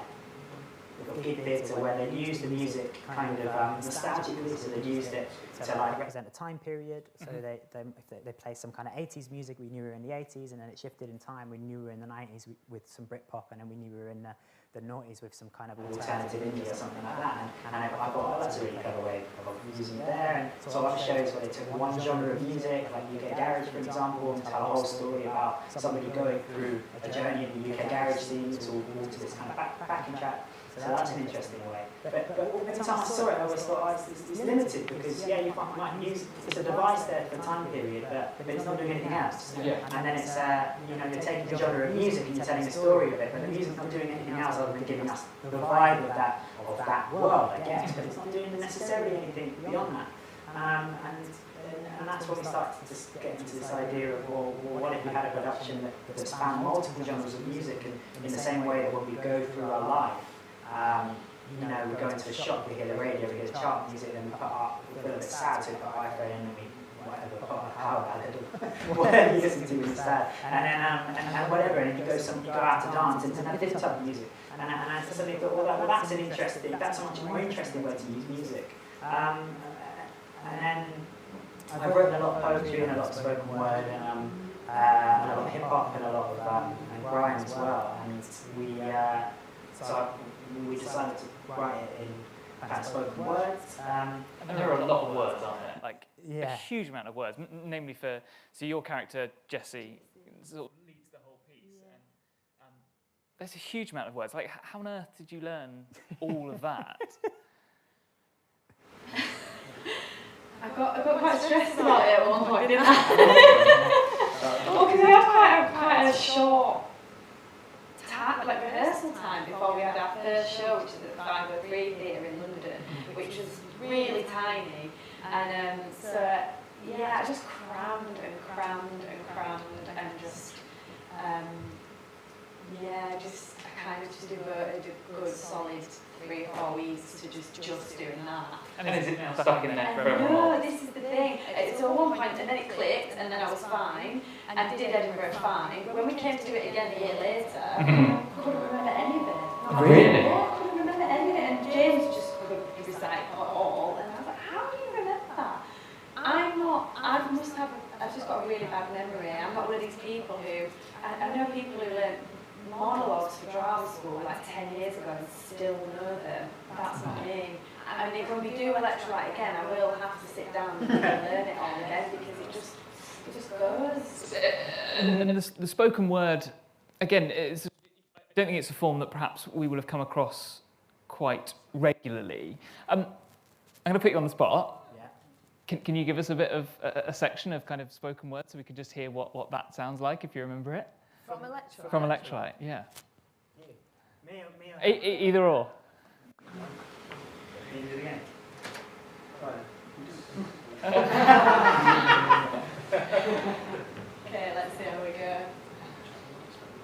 gig theatre where they used the music kind of nostalgically, so they used it to like represent a time period. So they play some kind of 80s music, we knew we were in the 80s, and then it shifted in time, we knew we were in the 90s with some Britpop, and then we knew we were in the noughties with some kind of alternative indie or something like that. And I thought, oh, that's a really clever way of using it there. And so other shows where they took one genre of music, like UK Garage, for example, and tell a whole story about somebody going through a journey of the UK Garage scene to this kind of backing track. So that's an interesting way. But every time I saw it, I always thought, it's limited because, yeah, you might use, it's a device there for a time period, but it's not doing anything else. And then it's, you're taking the genre of music and you're telling a story of it, but the music's not doing anything else other than giving us the vibe of that world, I guess, but it's not doing necessarily anything beyond that. And that's when we start to just get into this idea of, well, what if we had a production that spanned multiple genres of music in the same way that when we go through our life, we go into a shop, we hear the radio, we hear the chart music, then we feel a bit sad, so we put our iPhone in and we how bad whatever you listen to when you're sad, and whatever, and you go out to dance into this type of music, and I suddenly thought, well, that's a much more interesting way to use music. And then I've written a lot of poetry and a lot of spoken word, and a lot of hip hop and a lot of and grime as well, and we decided to write it in kind of spoken words. And there are a lot of words, aren't there? Like Yeah. a huge amount of words, namely so your character, Jessie, sort of leads the whole piece. And, there's a huge amount of words. Like, how on earth did you learn all of that? I got quite stressed about it at one point, didn't I? Well, because we had quite a short rehearsal time before we had our first show, which is at the 503 Theatre in London, which was really tiny. And so, yeah, I just crammed and just, I kind of just devoted a good solid 3 or 4 weeks to just doing that. And is it now stuck in there forever? No, this is the thing. So at one point, and then it clicked, and then I was fine, and did Edinburgh fine. But when we came to do it again a year later, I couldn't remember any of it. Really? Yeah, I couldn't remember any of it. And James just couldn't recite it all. And I was like, how do you remember that? I've just got a really bad memory. I'm not one of these people who, I know people who learn monologues for drama school like 10 years ago and still know them. That's not me. I mean, when we do Electrolyte again, I will have to sit down and learn it all again because it just goes. And the spoken word, again, I don't think it's a form that perhaps we will have come across quite regularly. I'm going to put you on the spot. Yeah. Can you give us a bit of a section of kind of spoken word so we can just hear what that sounds like, if you remember it? From Electrolyte? From Electrolyte, yeah. Me or Either or. Can you do it again? Okay, let's see how we go.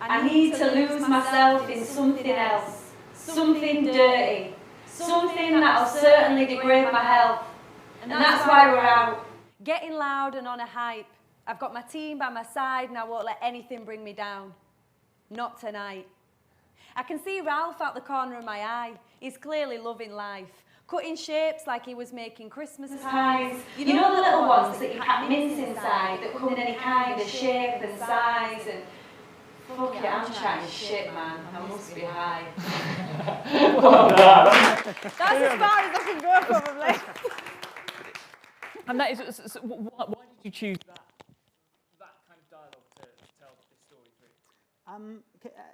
I need to lose myself in something else, something dirty, something that'll certainly degrade my health. And that's why we're out. Getting loud and on a hype. I've got my team by my side and I won't let anything bring me down. Not tonight. I can see Ralph out the corner of my eye. He's clearly loving life. Cutting shapes like he was making Christmas pies. You know the little ones that you can't mince inside, that come in any kind of shape and size, and fuck it, I'm chatting shit, man. I must be high. That's as far as I can go, probably. And that is, so why did you choose that kind of dialogue to tell this story through?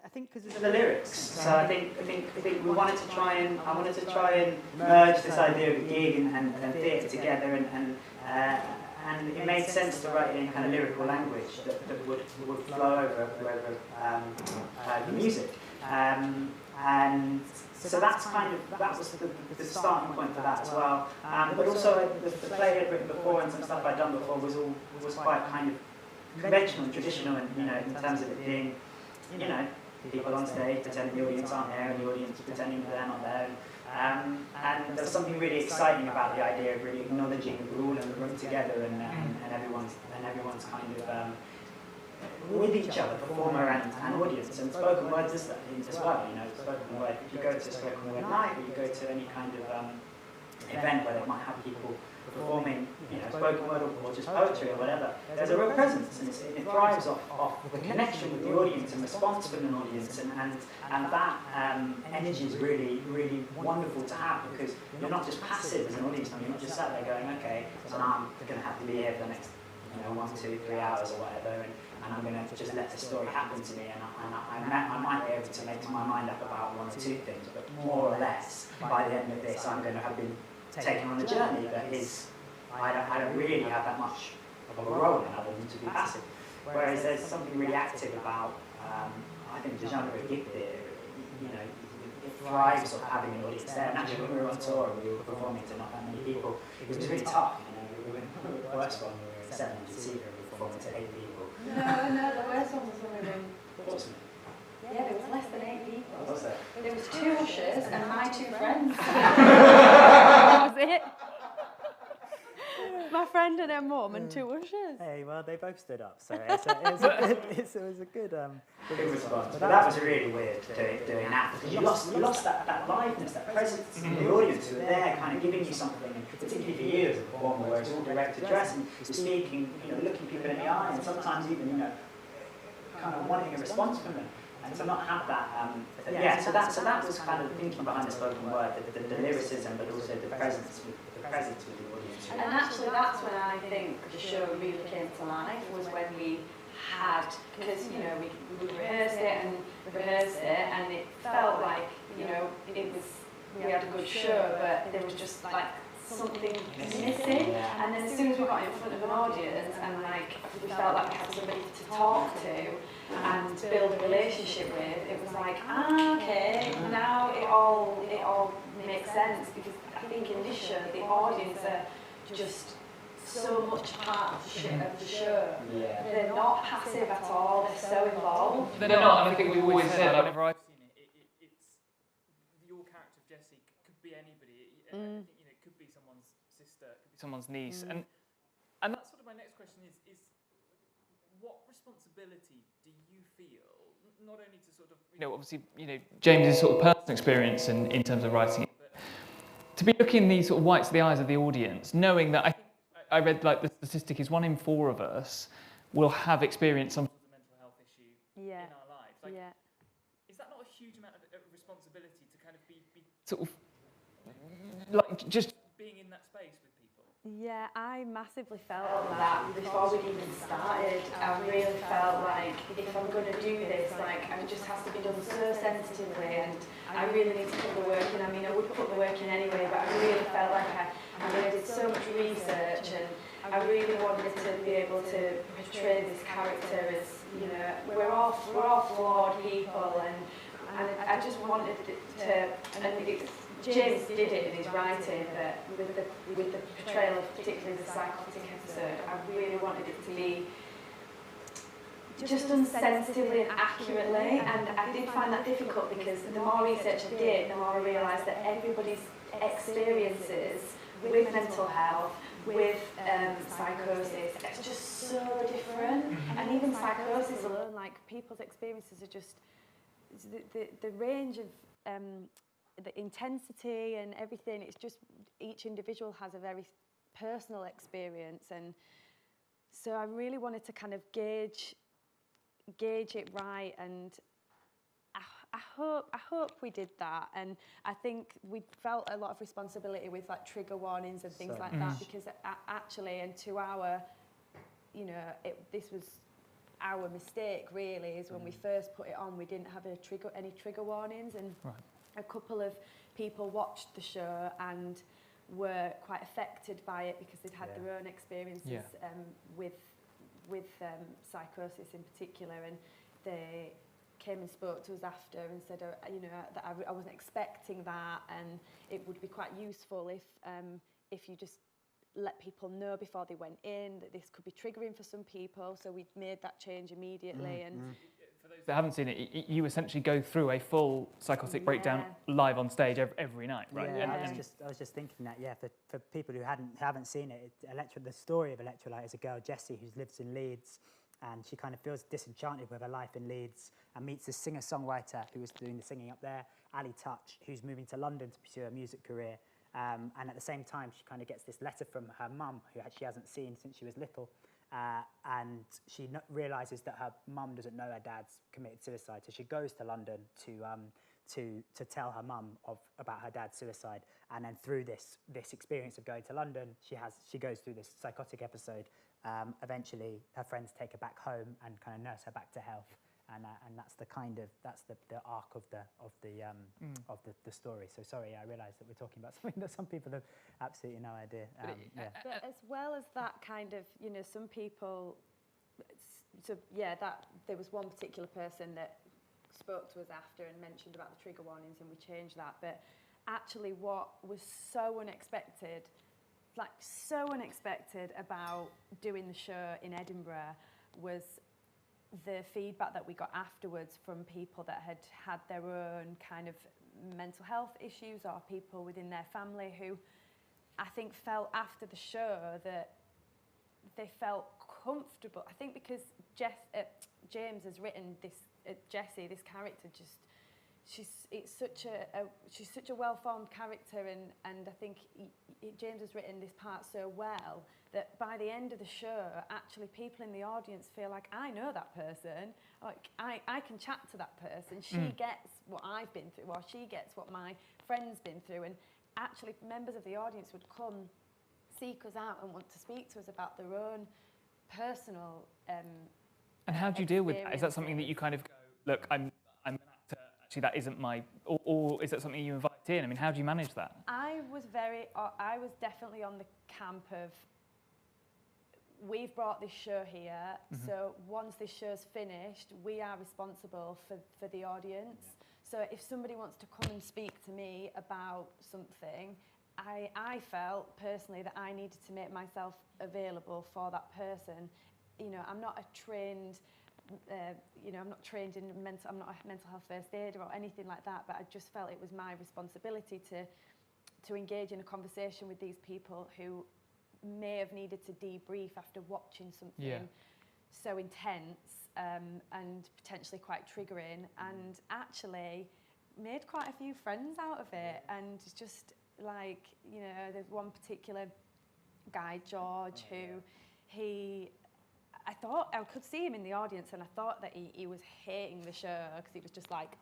I think because of the lyrics. So I think we wanted to try and merge this idea of a gig and theatre together, and it made sense to write it in kind of lyrical language that would flow over the music. And so that was the starting point for that as well. But also the play I'd written before and some stuff I'd done before was quite kind of conventional and traditional, and in terms of it being, people on stage pretending the audience aren't there and the audience pretending that they're not there. And there was something really exciting about the idea of really acknowledging that we're all in the room together, and everyone's kind of with each other, performer and audience. And spoken words is that as well. Spoken word. If you go to a spoken word night, or you go to any kind of event where they might have people performing, spoken word or just poetry or whatever, there's a real presence, and it thrives off the connection with the audience and response from an audience, and that energy is really, really wonderful to have, because you're not just passive as an audience member, you're not just sat there going, okay, so now I'm going to have to be here for the next 1, 2, 3 hours or whatever, and I'm going to just let the story happen to me, and I might be able to make my mind up about 1 or 2 things, but more or less, by the end of this, I'm going to have been taken on a journey that is, I don't really have that much of a role in other than to be passive. Whereas there's something really active about, I think, the genre of gig theatre, it thrives on having an audience there. And actually, when we were on tour and we were performing to not that many people, it was really tough. We went the worst one, we were at 700 seater and we were performing to 8 people. No, the worst one was when we were in. Wasn't it? Yeah, there was less than 8 people. What was there? There was 2 ushers and my 2 friends. That was it. my friend and her mum and 2 ushers. Hey, well, they both stood up, so it was a good response. But that was really weird doing that, because you lost that liveness, that presence in the audience who were there kind of giving you something, and particularly for you as a performer, where it's all direct address, and you're speaking, looking people in the eye, and sometimes even, kind of wanting a response from them. And to not have that, so that was kind of thinking behind the spoken word, the lyricism, but also the presence with the audience. And actually, that's when I think the show really came to life, was when we had, because we rehearsed it, and it felt like we had a good show, but there was just like something missing. And then as soon as we got in front of an audience and we felt like we had somebody to talk to and build a relationship with, it was like, okay, now it all makes sense, because I think in this show the audience are just so much part of the show. Yeah. They're not passive at all, they're so involved. They're not, and I think we've always said, whenever I've seen it's your character of Jessie could be anybody. I think, it could be someone's sister, it could be someone's niece. And that's sort of my next question is what responsibility do you feel, not only to sort of, obviously, James's sort of personal experience in terms of writing it, but to be looking these sort of whites of the eyes of the audience, knowing that I read like the statistic is 1 in 4 of us will have experienced some sort of mental health issue in our lives. Is that not a huge amount of responsibility to kind of be sort of like just being in that space with people? Yeah, I massively felt that before we'd even started. I really felt like if I'm going to do this, it just has to be done so sensitively, and I really need to put the work in. I mean, I would put the work in anyway, but I really felt like I did so much research, and I really wanted to be able to portray this character as, we're all flawed people, and I just wanted James did it in his writing, that with the portrayal of particularly the psychotic episode, I really wanted it to be just done sensitively and accurately, and I did find that difficult, because the more research I did, the more I realised that everybody's experiences with mental health, with psychosis, it's just so different. And even psychosis alone, people's experiences are just the range of the intensity and everything. It's just each individual has a very personal experience, and so I really wanted to kind of gauge it right, and I hope we did that. And I think we felt a lot of responsibility with trigger warnings and things like that, because actually, and to our, this was our mistake really, is when we first put it on, we didn't have any trigger warnings, and a couple of people watched the show and were quite affected by it, because they'd had their own experiences with psychosis in particular, and they came and spoke to us after and said, that I wasn't expecting that, and it would be quite useful if you just let people know before they went in that this could be triggering for some people. So we made that change immediately. And for those that haven't seen it, you essentially go through a full psychotic breakdown live on stage every night, right? Yeah, I was just thinking that, for people who haven't seen it, the story of Electrolyte is a girl, Jessie, who lives in Leeds, and she kind of feels disenchanted with her life in Leeds and meets a singer-songwriter who was doing the singing up there, Ali Touch, who's moving to London to pursue a music career. And at the same time, she kind of gets this letter from her mum, who she hasn't seen since she was little, and she realises that her mum doesn't know her dad's committed suicide. So she goes to London to tell her mum about her dad's suicide. And then through this experience of going to London, she goes through this psychotic episode. Eventually, her friends take her back home and kind of nurse her back to health. And that's the arc of the story. So sorry, I realise that we're talking about something that some people have absolutely no idea. But as well as that kind of, some people. That there was one particular person that spoke to us after and mentioned about the trigger warnings, and we changed that. But actually, what was so unexpected about doing the show in Edinburgh was the feedback that we got afterwards from people that had their own kind of mental health issues, or people within their family who I think felt after the show that they felt comfortable. I think because James has written this, Jessie, this character, just she's such a well-formed character, and I think James has written this part so well that by the end of the show, actually people in the audience feel like, I know that person, like I can chat to that person, she gets what I've been through, or she gets what my friend's been through, and actually members of the audience would come seek us out and want to speak to us about their own personal And how do you deal with that? Is that something that you kind of go, look, I'm an actor, actually that isn't my, or is that something you invite in? I mean, how do you manage that? I was definitely on the camp of, we've brought this show here, so once this show's finished, we are responsible for the audience. Yeah. So if somebody wants to come and speak to me about something, I felt personally that I needed to make myself available for that person. You know, I'm not a trained, I'm not trained in I'm not a mental health first aider or anything like that, but I just felt it was my responsibility to engage in a conversation with these people who may have needed to debrief after watching something so intense and potentially quite triggering, and actually made quite a few friends out of it. And just like, you know, there's one particular guy, George, who I thought I could see him in the audience, and I thought that he was hating the show because he was just like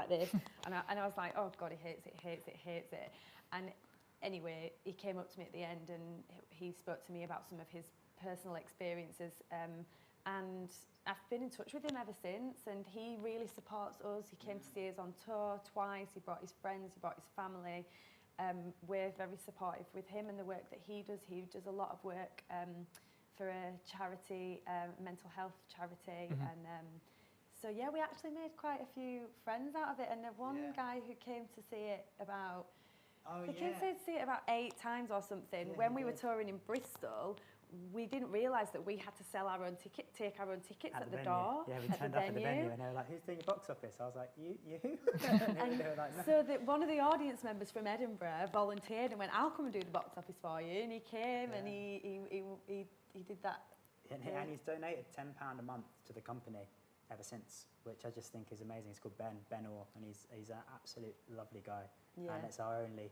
this, and I was like, oh God, he hates it. And anyway, he came up to me at the end and he spoke to me about some of his personal experiences, and I've been in touch with him ever since, and he really supports us. He came to see us on tour twice, he brought his friends, he brought his family. We're very supportive with him and the work that he does. He does a lot of work for a charity, mental health charity, and so yeah, we actually made quite a few friends out of it. And the one guy who came to see it about, came to see it about 8 times or something. When we were touring in Bristol, we didn't realise that we had to sell our own take our own tickets at the door. Yeah, we turned up at the venue and they were like, who's doing your box office? I was like, you? And they were like, no. So one of the audience members from Edinburgh volunteered and went, I'll come and do the box office for you. And he came and he did that. And he's donated £10 a month to the company ever since, which I just think is amazing. He's called Ben Orr, and he's an absolute lovely guy. Yeah. And it's our only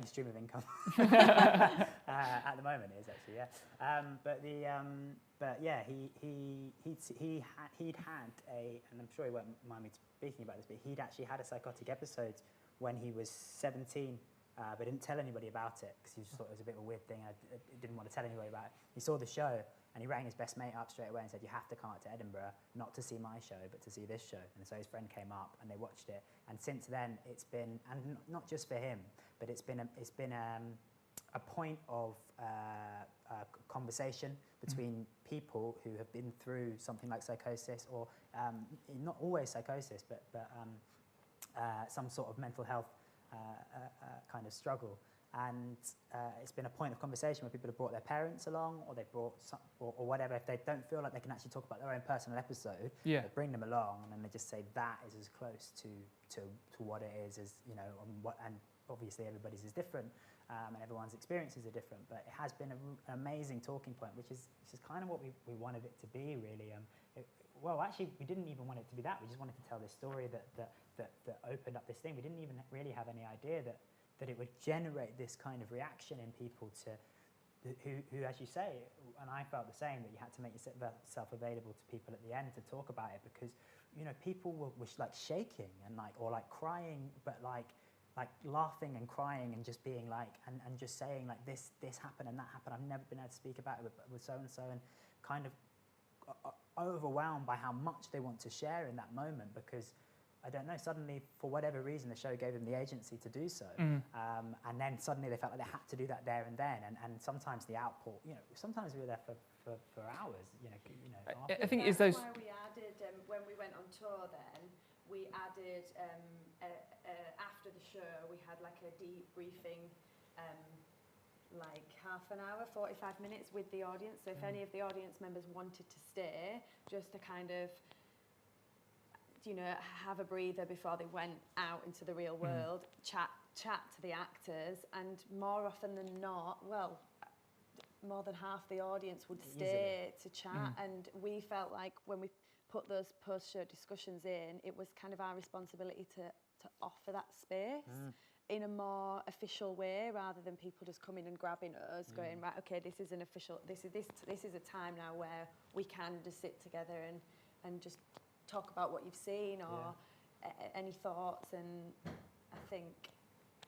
stream of income at the moment. It is actually, but yeah, he'd had a, and I'm sure he won't mind me speaking about this, but he'd actually had a psychotic episode when he was 17. But didn't tell anybody about it because he just thought it was a bit of a weird thing. I didn't want to tell anybody about it. He saw the show and he rang his best mate up straight away and said, you have to come out to Edinburgh, not to see my show, but to see this show. And so his friend came up and they watched it. And since then, it's been, and not just for him, but it's been a point of conversation between people who have been through something like psychosis, or not always psychosis, but some sort of mental health kind of struggle, and it's been a point of conversation where people have brought their parents along, or they brought or whatever. If they don't feel like they can actually talk about their own personal episode, they bring them along, and then they just say that is as close to what it is as, you know, and obviously everybody's is different, and everyone's experiences are different, but it has been an amazing talking point, which is kind of what we wanted it to be, really. Well, actually, we didn't even want it to be that. We just wanted to tell this story that opened up this thing. We didn't even really have any idea that it would generate this kind of reaction in people who, as you say, and I felt the same, that you had to make yourself available to people at the end to talk about it, because, you know, people were like shaking and or crying, but like laughing and crying and just being like, and just saying like this happened and that happened. I've never been able to speak about it with so and so, and kind of overwhelmed by how much they want to share in that moment, because I don't know, suddenly for whatever reason the show gave them the agency to do so, and then suddenly they felt like they had to do that there and then, and sometimes the output, you know, sometimes we were there for hours, you know. I think is those. That's why we added when we went on tour. Then we added after the show we had like a debriefing. Like half an hour, 45 minutes with the audience. So if any of the audience members wanted to stay, just to kind of, you know, have a breather before they went out into the real world, chat to the actors, and more often than not, well, more than half the audience would stay to chat, and we felt like when we put those post-show discussions in, it was kind of our responsibility to offer that space in a more official way, rather than people just coming and grabbing us, going, right, okay, this is an official, this is a time now where we can just sit together and just talk about what you've seen or any thoughts, and I think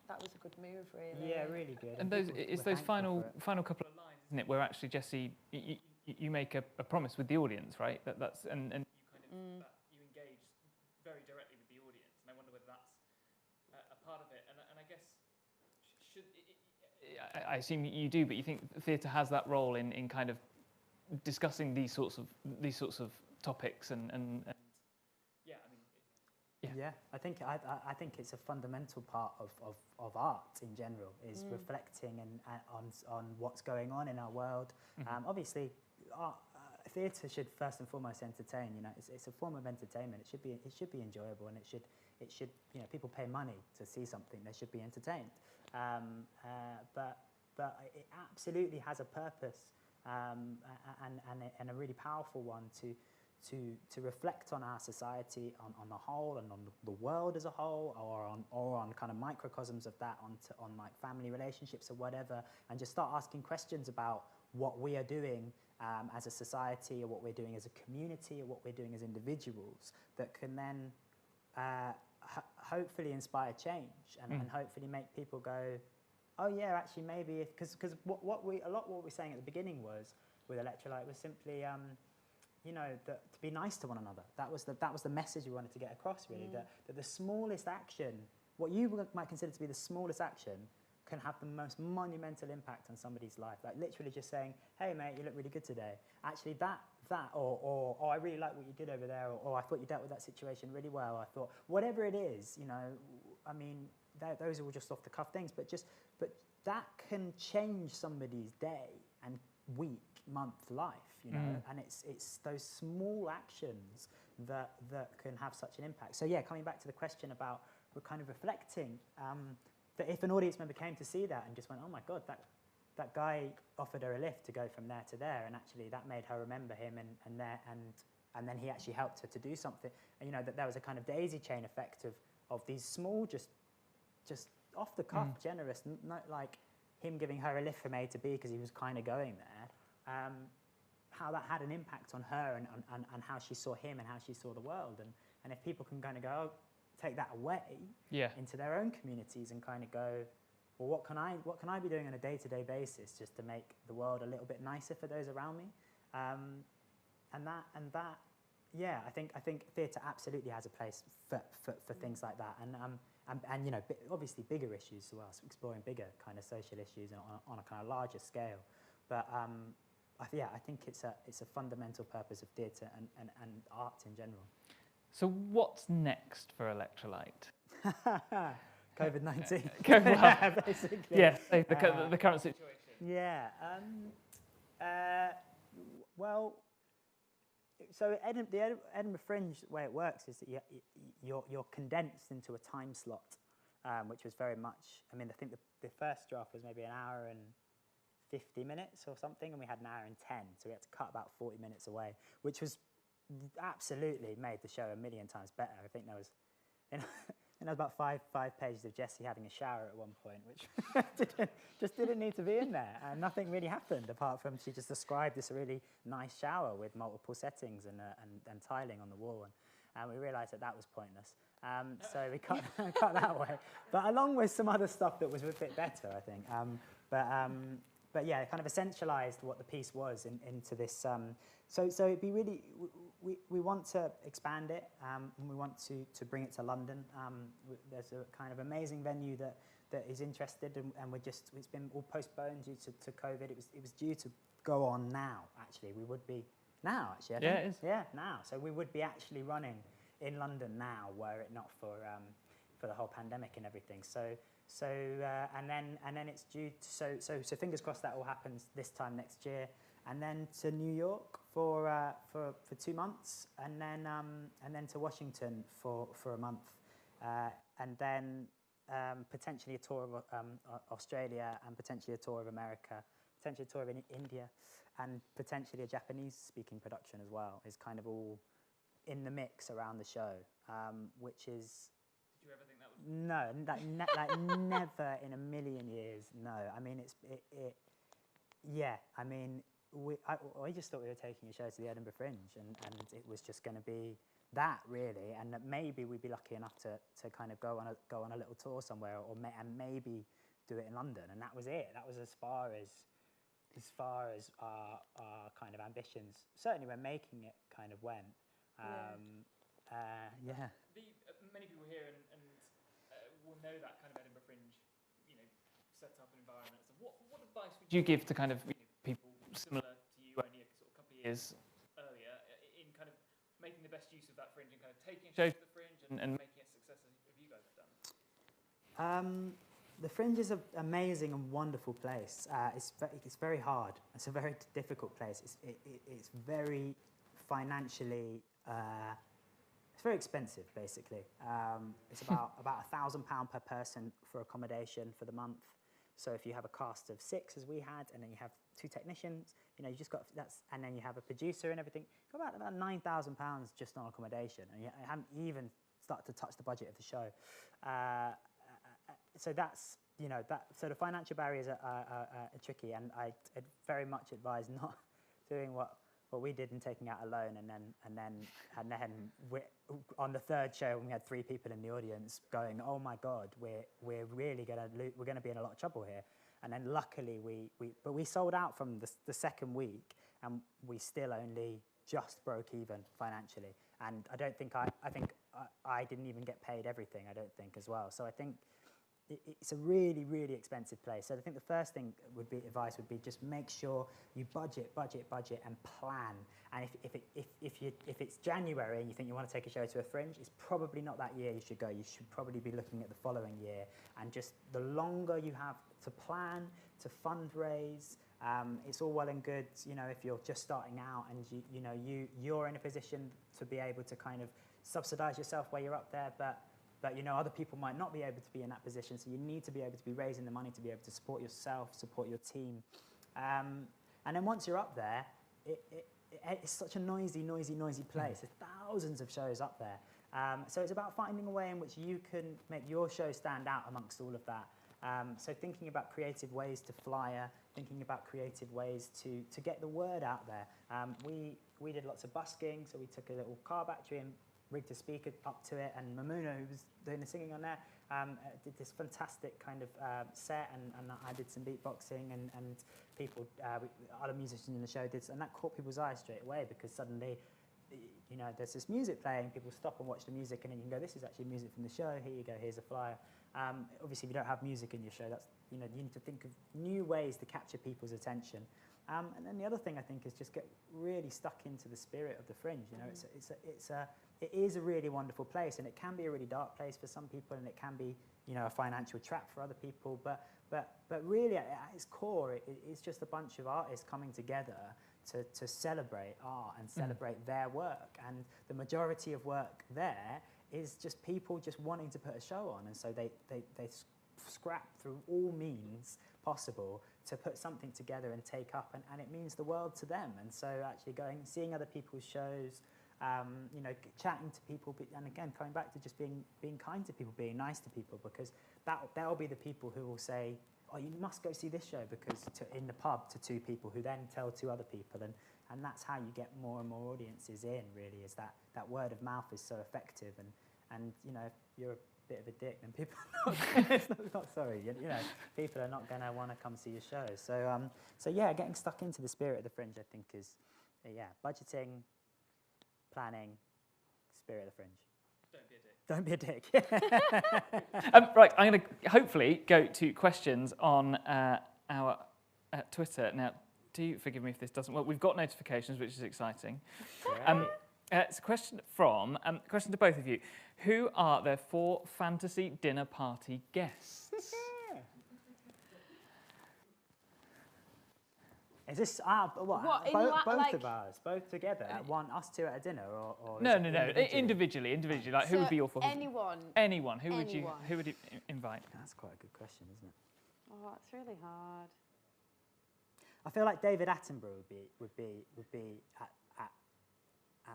that was a good move, really. Yeah, really good. And it's those final couple of lines, isn't it, where actually, Jessie, you make a promise with the audience, right? That's and you kind of that you engage very directly with the audience, and I wonder whether that's a part of it. And I guess I assume you do, but you think theatre has that role in kind of discussing these sorts of topics and yeah, I mean. Yeah, I think it's a fundamental part of art in general, is reflecting and on what's going on in our world. Obviously, theatre should first and foremost entertain. You know, it's a form of entertainment. It should be enjoyable, and it should you know, people pay money to see something. They should be entertained. But it absolutely has a purpose, and a really powerful one to reflect on our society on the whole, and on the world as a whole, or on kind of microcosms of that, on like family relationships or whatever, and just start asking questions about what we are doing as a society, or what we're doing as a community, or what we're doing as individuals, that can then hopefully inspire change, and hopefully make people go, oh yeah, actually maybe if, because what we're saying at the beginning was with Electrolyte was simply you know, to be nice to one another. That was the message we wanted to get across, really. That the smallest action, what you might consider to be the smallest action, can have the most monumental impact on somebody's life. Like literally just saying, "Hey mate, you look really good today." Actually, or "Oh, I really like what you did over there," or "I thought you dealt with that situation really well." I thought, whatever it is, you know, I mean, those are all just off the cuff things, but that can change somebody's day and week, month, life, you know, and it's those small actions that can have such an impact. So yeah, coming back to the question about we're kind of reflecting, that if an audience member came to see that and just went, oh my God, that guy offered her a lift to go from there to there, and actually that made her remember him, and then he actually helped her to do something, and you know, that there was a kind of daisy chain effect of these small, just off the cuff, generous, not like him giving her a lift from A to B because he was kind of going there, how that had an impact on her and how she saw him and how she saw the world, and if people can kind of go, take that away into their own communities and kind of go, well, what can I be doing on a day-to-day basis just to make the world a little bit nicer for those around me, and that, yeah, I think theatre absolutely has a place for things like that, and you know, obviously bigger issues as well, so exploring bigger kind of social issues on a kind of larger scale, but I think it's a fundamental purpose of theatre and art in general. So what's next for Electrolyte? COVID-19. Well, basically. Yes, the current situation. Yeah. Well, so the Edinburgh Fringe, the way it works is that you're condensed into a time slot, which was very much, I mean, I think the first draft was maybe an hour and 50 minutes or something, and we had an hour and 10, so we had to cut about 40 minutes away, which was absolutely made the show a million times better. I think there was, there was about five pages of Jessie having a shower at one point, which didn't need to be in there, and nothing really happened apart from she just described this really nice shower with multiple settings and tiling on the wall, and we realised that was pointless. So we cut that away, but along with some other stuff that was a bit better, I think. But yeah, it kind of essentialised what the piece was into this. So it'd be really, we want to expand it, and we want to bring it to London. There's a kind of amazing venue that is interested, and it's been all postponed due to COVID. It was due to go on now, actually. We would be now, actually. I think. Yeah, it is. Yeah, now. So we would be actually running in London now, were it not for the whole pandemic and everything. So and then it's due to, so fingers crossed that all happens this time next year, and then to New York for 2 months, and then to Washington for a month, and then potentially a tour of Australia, and potentially a tour of America, potentially a tour in India, and potentially a Japanese-speaking production as well is kind of all in the mix around the show, which is... Did you ever think that would... No, like never in a million years, no. I mean, yeah, I mean, I just thought we were taking a show to the Edinburgh Fringe, and it was just going to be that, really, and that maybe we'd be lucky enough to kind of go on a little tour somewhere, and maybe do it in London, and that was it. That was as far as our kind of ambitions, certainly when making it, kind of went. Yeah. Many people here and will know that kind of Edinburgh Fringe, set up an environment. So what advice would you give to kind of people similar to you, only a sort of couple of years earlier, in kind of making the best use of that Fringe and kind of taking shows to the Fringe and making it a success as you guys have done? The Fringe is an amazing and wonderful place. It's very hard. It's a very difficult place. It's very financially. It's very expensive, basically. It's about £1,000 per person for accommodation for the month. So if you have a cast of 6, as we had, and then you have 2 technicians, you just got and then you have a producer and everything. Got about £9,000 just on accommodation, and you haven't even started to touch the budget of the show. So that's So the financial barriers are tricky, and I very much advise not doing what we did and taking out a loan, and then on the 3rd show when we had 3 people in the audience going, oh my God, we're really gonna be in a lot of trouble here. And then luckily we sold out from the 2nd week, and we still only just broke even financially. And I think I didn't even get paid everything, I don't think, as well. So I think it's a really, really expensive place. So I think the first thing advice would be just make sure you budget, and plan. And if it's January and you think you want to take a show to a Fringe, it's probably not that year you should go. You should probably be looking at the following year. And just the longer you have to plan, to fundraise, it's all well and good, if you're just starting out and you're in a position to be able to kind of subsidise yourself while you're up there, but other people might not be able to be in that position, so you need to be able to be raising the money to be able to support yourself, support your team. And then once you're up there, it's such a noisy place. There's thousands of shows up there. So it's about finding a way in which you can make your show stand out amongst all of that. So thinking about creative ways to flyer, thinking about creative ways to get the word out there. We did lots of busking, so we took a little car battery and rigged a speaker up to it, and Mamuna, who was doing the singing on there, did this fantastic kind of set, and I did some beatboxing, and people, other musicians in the show did, and that caught people's eyes straight away, because suddenly, there's this music playing, people stop and watch the music, and then you can go, this is actually music from the show, here you go, here's a flyer. Obviously, if you don't have music in your show, that's, you need to think of new ways to capture people's attention. And then the other thing I think is just get really stuck into the spirit of the Fringe. It is a really wonderful place, and it can be a really dark place for some people, and it can be a financial trap for other people. But really, at its core, it's just a bunch of artists coming together to celebrate art and celebrate their work. And the majority of work there is just people just wanting to put a show on, and so they scrap through all means possible to put something together and take up, and it means the world to them. And so actually going, seeing other people's shows, chatting to people, and again, coming back to just being kind to people, being nice to people, because they'll be the people who will say, oh, you must go see this show, because in the pub to 2 people who then tell 2 other people, and that's how you get more and more audiences in, really, is that word of mouth is so effective, and if you're a bit of a dick, then people people are not going to want to come see your show. So yeah, getting stuck into the spirit of the Fringe, I think, is budgeting, planning, spirit of the Fringe. Don't be a dick. Right, I'm going to hopefully go to questions on our Twitter now. Do forgive me if this doesn't work. We've got notifications, which is exciting. It's a question to both of you. Who are their 4 fantasy dinner party guests? Is this both of us, both together, us 2 at a dinner, or no, individually. Like, who would be your 4? Anyone. Who would you invite? That's quite a good question, isn't it? Oh, it's really hard. I feel like David Attenborough would be at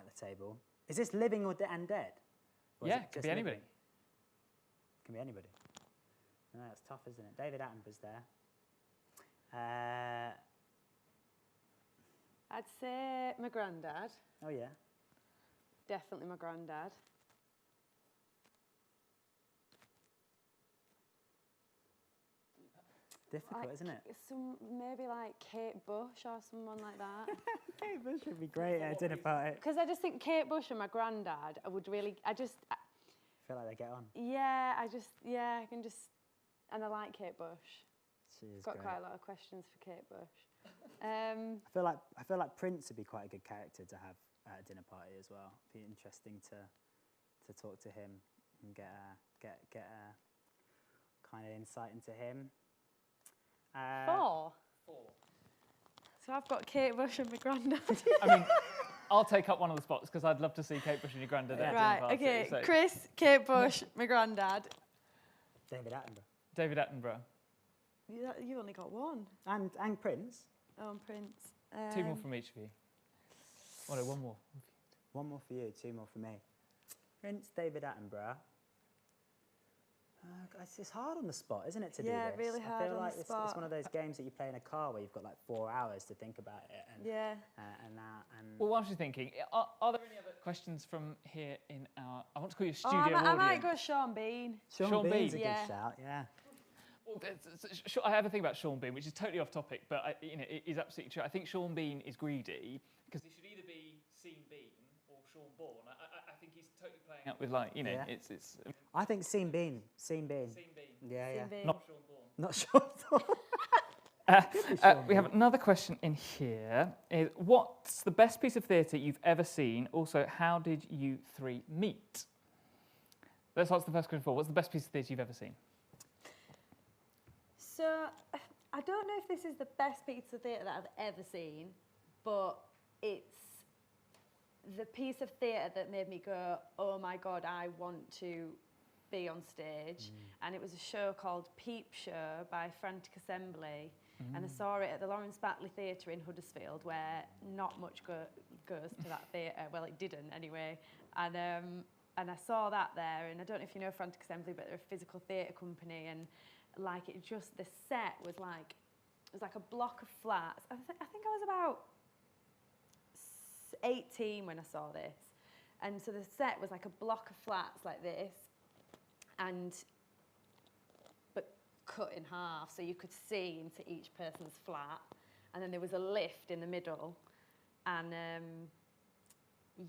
the table. Is this living and dead? Or is Yeah, it could be anybody. living? Can be anybody. No, that's tough, isn't it? David Attenborough's there. I'd say my granddad. Oh yeah. Definitely my granddad. Difficult, isn't it? Maybe like Kate Bush or someone like that. Kate Bush would be great at a dinner party. Because I just think Kate Bush and my granddad, I would really, I feel like they get on. yeah, I can just, and I like Kate Bush. She's Got great. quite a lot of questions for Kate Bush. I feel like Prince would be quite a good character to have at a dinner party as well. Be interesting to talk to him and get a kind of insight into him. 4. So I've got Kate Bush and my granddad. I mean, I'll take up one of the spots because I'd love to see Kate Bush and your granddad at a dinner Right, party, okay. so- Chris, Kate Bush, my granddad. David Attenborough. David Attenborough. You only got one. And Prince. Oh, and Prince. 2 more from each of you. Oh no, 1 more. One more for you, 2 more for me. Prince, David Attenborough. It's hard on the spot, isn't it, to do this? Yeah, really hard I feel on like the it's spot. one of those games that you play in a car where you've got like 4 hours to think about it. And, Yeah. and Well, whilst you're thinking, are there any other questions from here in our... I want to call you Oh, studio I audience. might go Sean Bean. Sean Bean's a Bean. good Yeah. shout, yeah. Well, I have a thing about Sean Bean, which is totally off topic, but it is absolutely true. I think Sean Bean is greedy because he should either be Sean Bean or Sean Bourne. I think he's totally playing up with Yeah. it's I think Sean Bean. Sean Bean, Yeah, yeah. Sean Bean. not Sean Bourne. Not Sean. We have another question in here. What's the best piece of theatre you've ever seen? Also, how did you 3 meet? Let's answer the first question. What's the best piece of theatre you've ever seen? So, I don't know if this is the best piece of theatre that I've ever seen, but it's the piece of theatre that made me go, oh my God, I want to be on stage. And it was a show called Peep Show by Frantic Assembly. And I saw it at the Lawrence Batley Theatre in Huddersfield, where not much goes to that theatre. Well, it didn't anyway. And I saw that there, and I don't know if you know Frantic Assembly, but they're a physical theatre company, and like it just, the set was like, it was like a block of flats. I think I was about 18 when I saw this. And so the set was like a block of flats like this, but cut in half, so you could see into each person's flat. And then there was a lift in the middle. And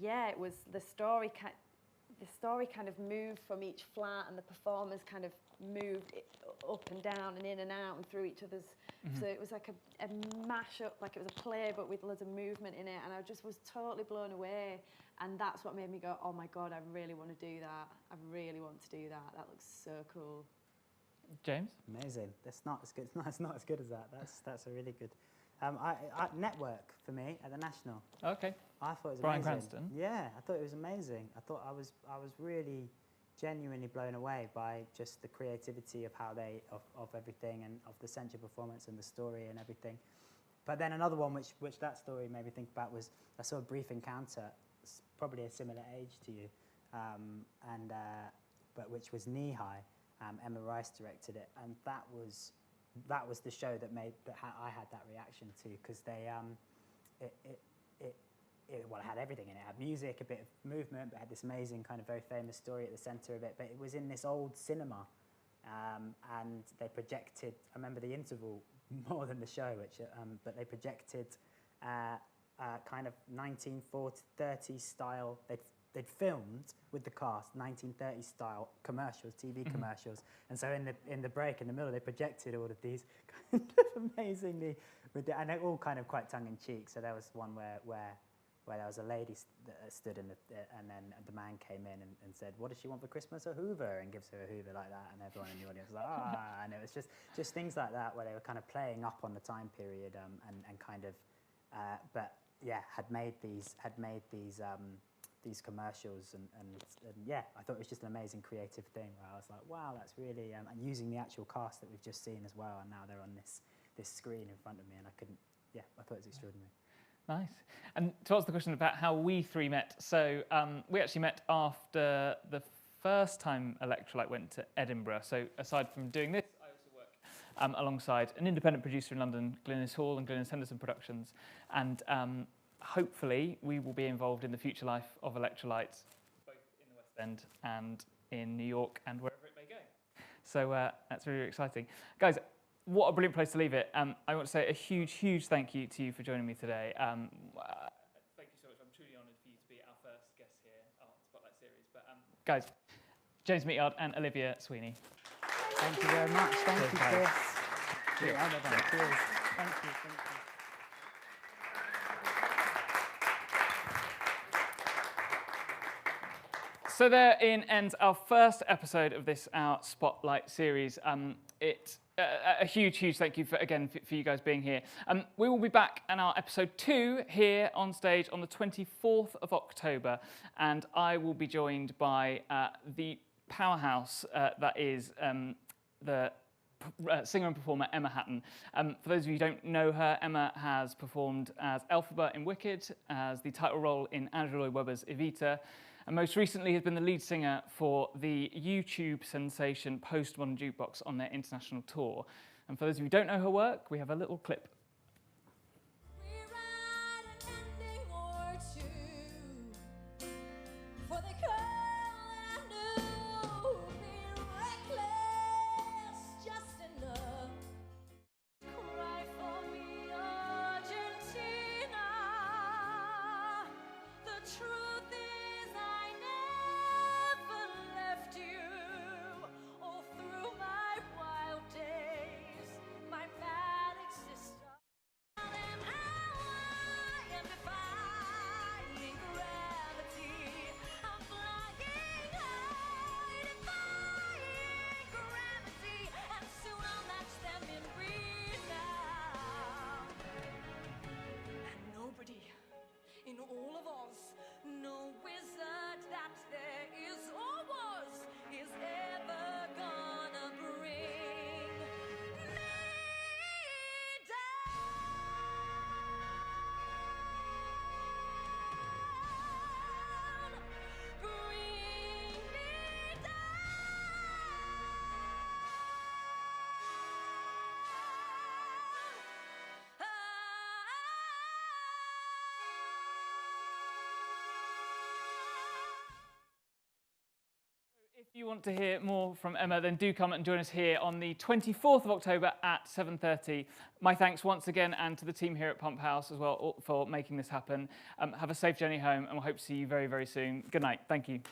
yeah, it was the story kind of moved from each flat, and the performers kind of moved up and down and in and out and through each other's. So it was like a mash-up, like it was a play but with loads of movement in it, and I just was totally blown away. And that's what made me go, oh my God, I really want to do that. I really want to do that. That looks so cool. James? Amazing. That's not as good. It's not as good as that. That's a really good. Network for me at the National. Okay. I thought it was Bryan amazing. Cranston? Yeah, I thought it was amazing. I thought I was really genuinely blown away by just the creativity of how of everything, and of the central performance and the story and everything. But then another one which that story made me think about was I saw A Brief Encounter, probably a similar age to you, but which was Knee High. Emma Rice directed it, and that was the show that I had that reaction to, because they it had everything in it. It had music, a bit of movement, but it had this amazing kind of very famous story at the centre of it. But it was in this old cinema, and they projected. I remember the interval more than the show, but they projected kind of 1930s style. They'd filmed with the cast 1930s style commercials, TV commercials, and so in the break in the middle they projected all of these kind of amazingly, and they're all kind of quite tongue in cheek. So there was one where there was a lady that stood and then the man came in and said, "What does she want for Christmas? A Hoover," and gives her a Hoover like that, and everyone in the audience was like, "Ah!" And it was just things like that where they were kind of playing up on the time period and kind of, but yeah, had made these commercials and yeah, I thought it was just an amazing creative thing where I was like, wow, that's really, and using the actual cast that we've just seen as well, and now they're on this screen in front of me, and I yeah, I thought it was extraordinary. Nice. And to answer the question about how we three met, so we actually met after the first time Electrolyte went to Edinburgh. So aside from doing this, I also work alongside an independent producer in London, Glynis Henderson Productions, and hopefully we will be involved in the future life of Electrolyte, both in the West End and in New York and wherever it may go. So that's really exciting. Guys, what a brilliant place to leave it. I want to say a huge thank you to you for joining me today. Thank you so much. I'm truly honoured for you to be our first guest here on the Spotlight series. But guys, James Meteyard and Olivia Sweeney. Thank you very much. Thank you, Chris. Cheers. Cheers. Thank you. So therein ends our first episode of this, our Spotlight series. A huge thank you for you guys being here. We will be back in our episode 2 here on stage on the 24th of October, and I will be joined by the powerhouse that is the singer and performer Emma Hatton. For those of you who don't know her, Emma has performed as Elphaba in Wicked, as the title role in Andrew Lloyd Webber's Evita, and most recently has been the lead singer for the YouTube sensation Postmodern Jukebox on their international tour. And for those of you who don't know her work, we have a little clip. In all of Oz, no wizard that there is or was is ever gonna bring me down. Bring me down. If you want to hear more from Emma, then do come and join us here on the 24th of October at 7:30. My thanks once again, and to the team here at Pump House as well for making this happen. Have a safe journey home, and we'll hope to see you very soon. Good night. Thank you.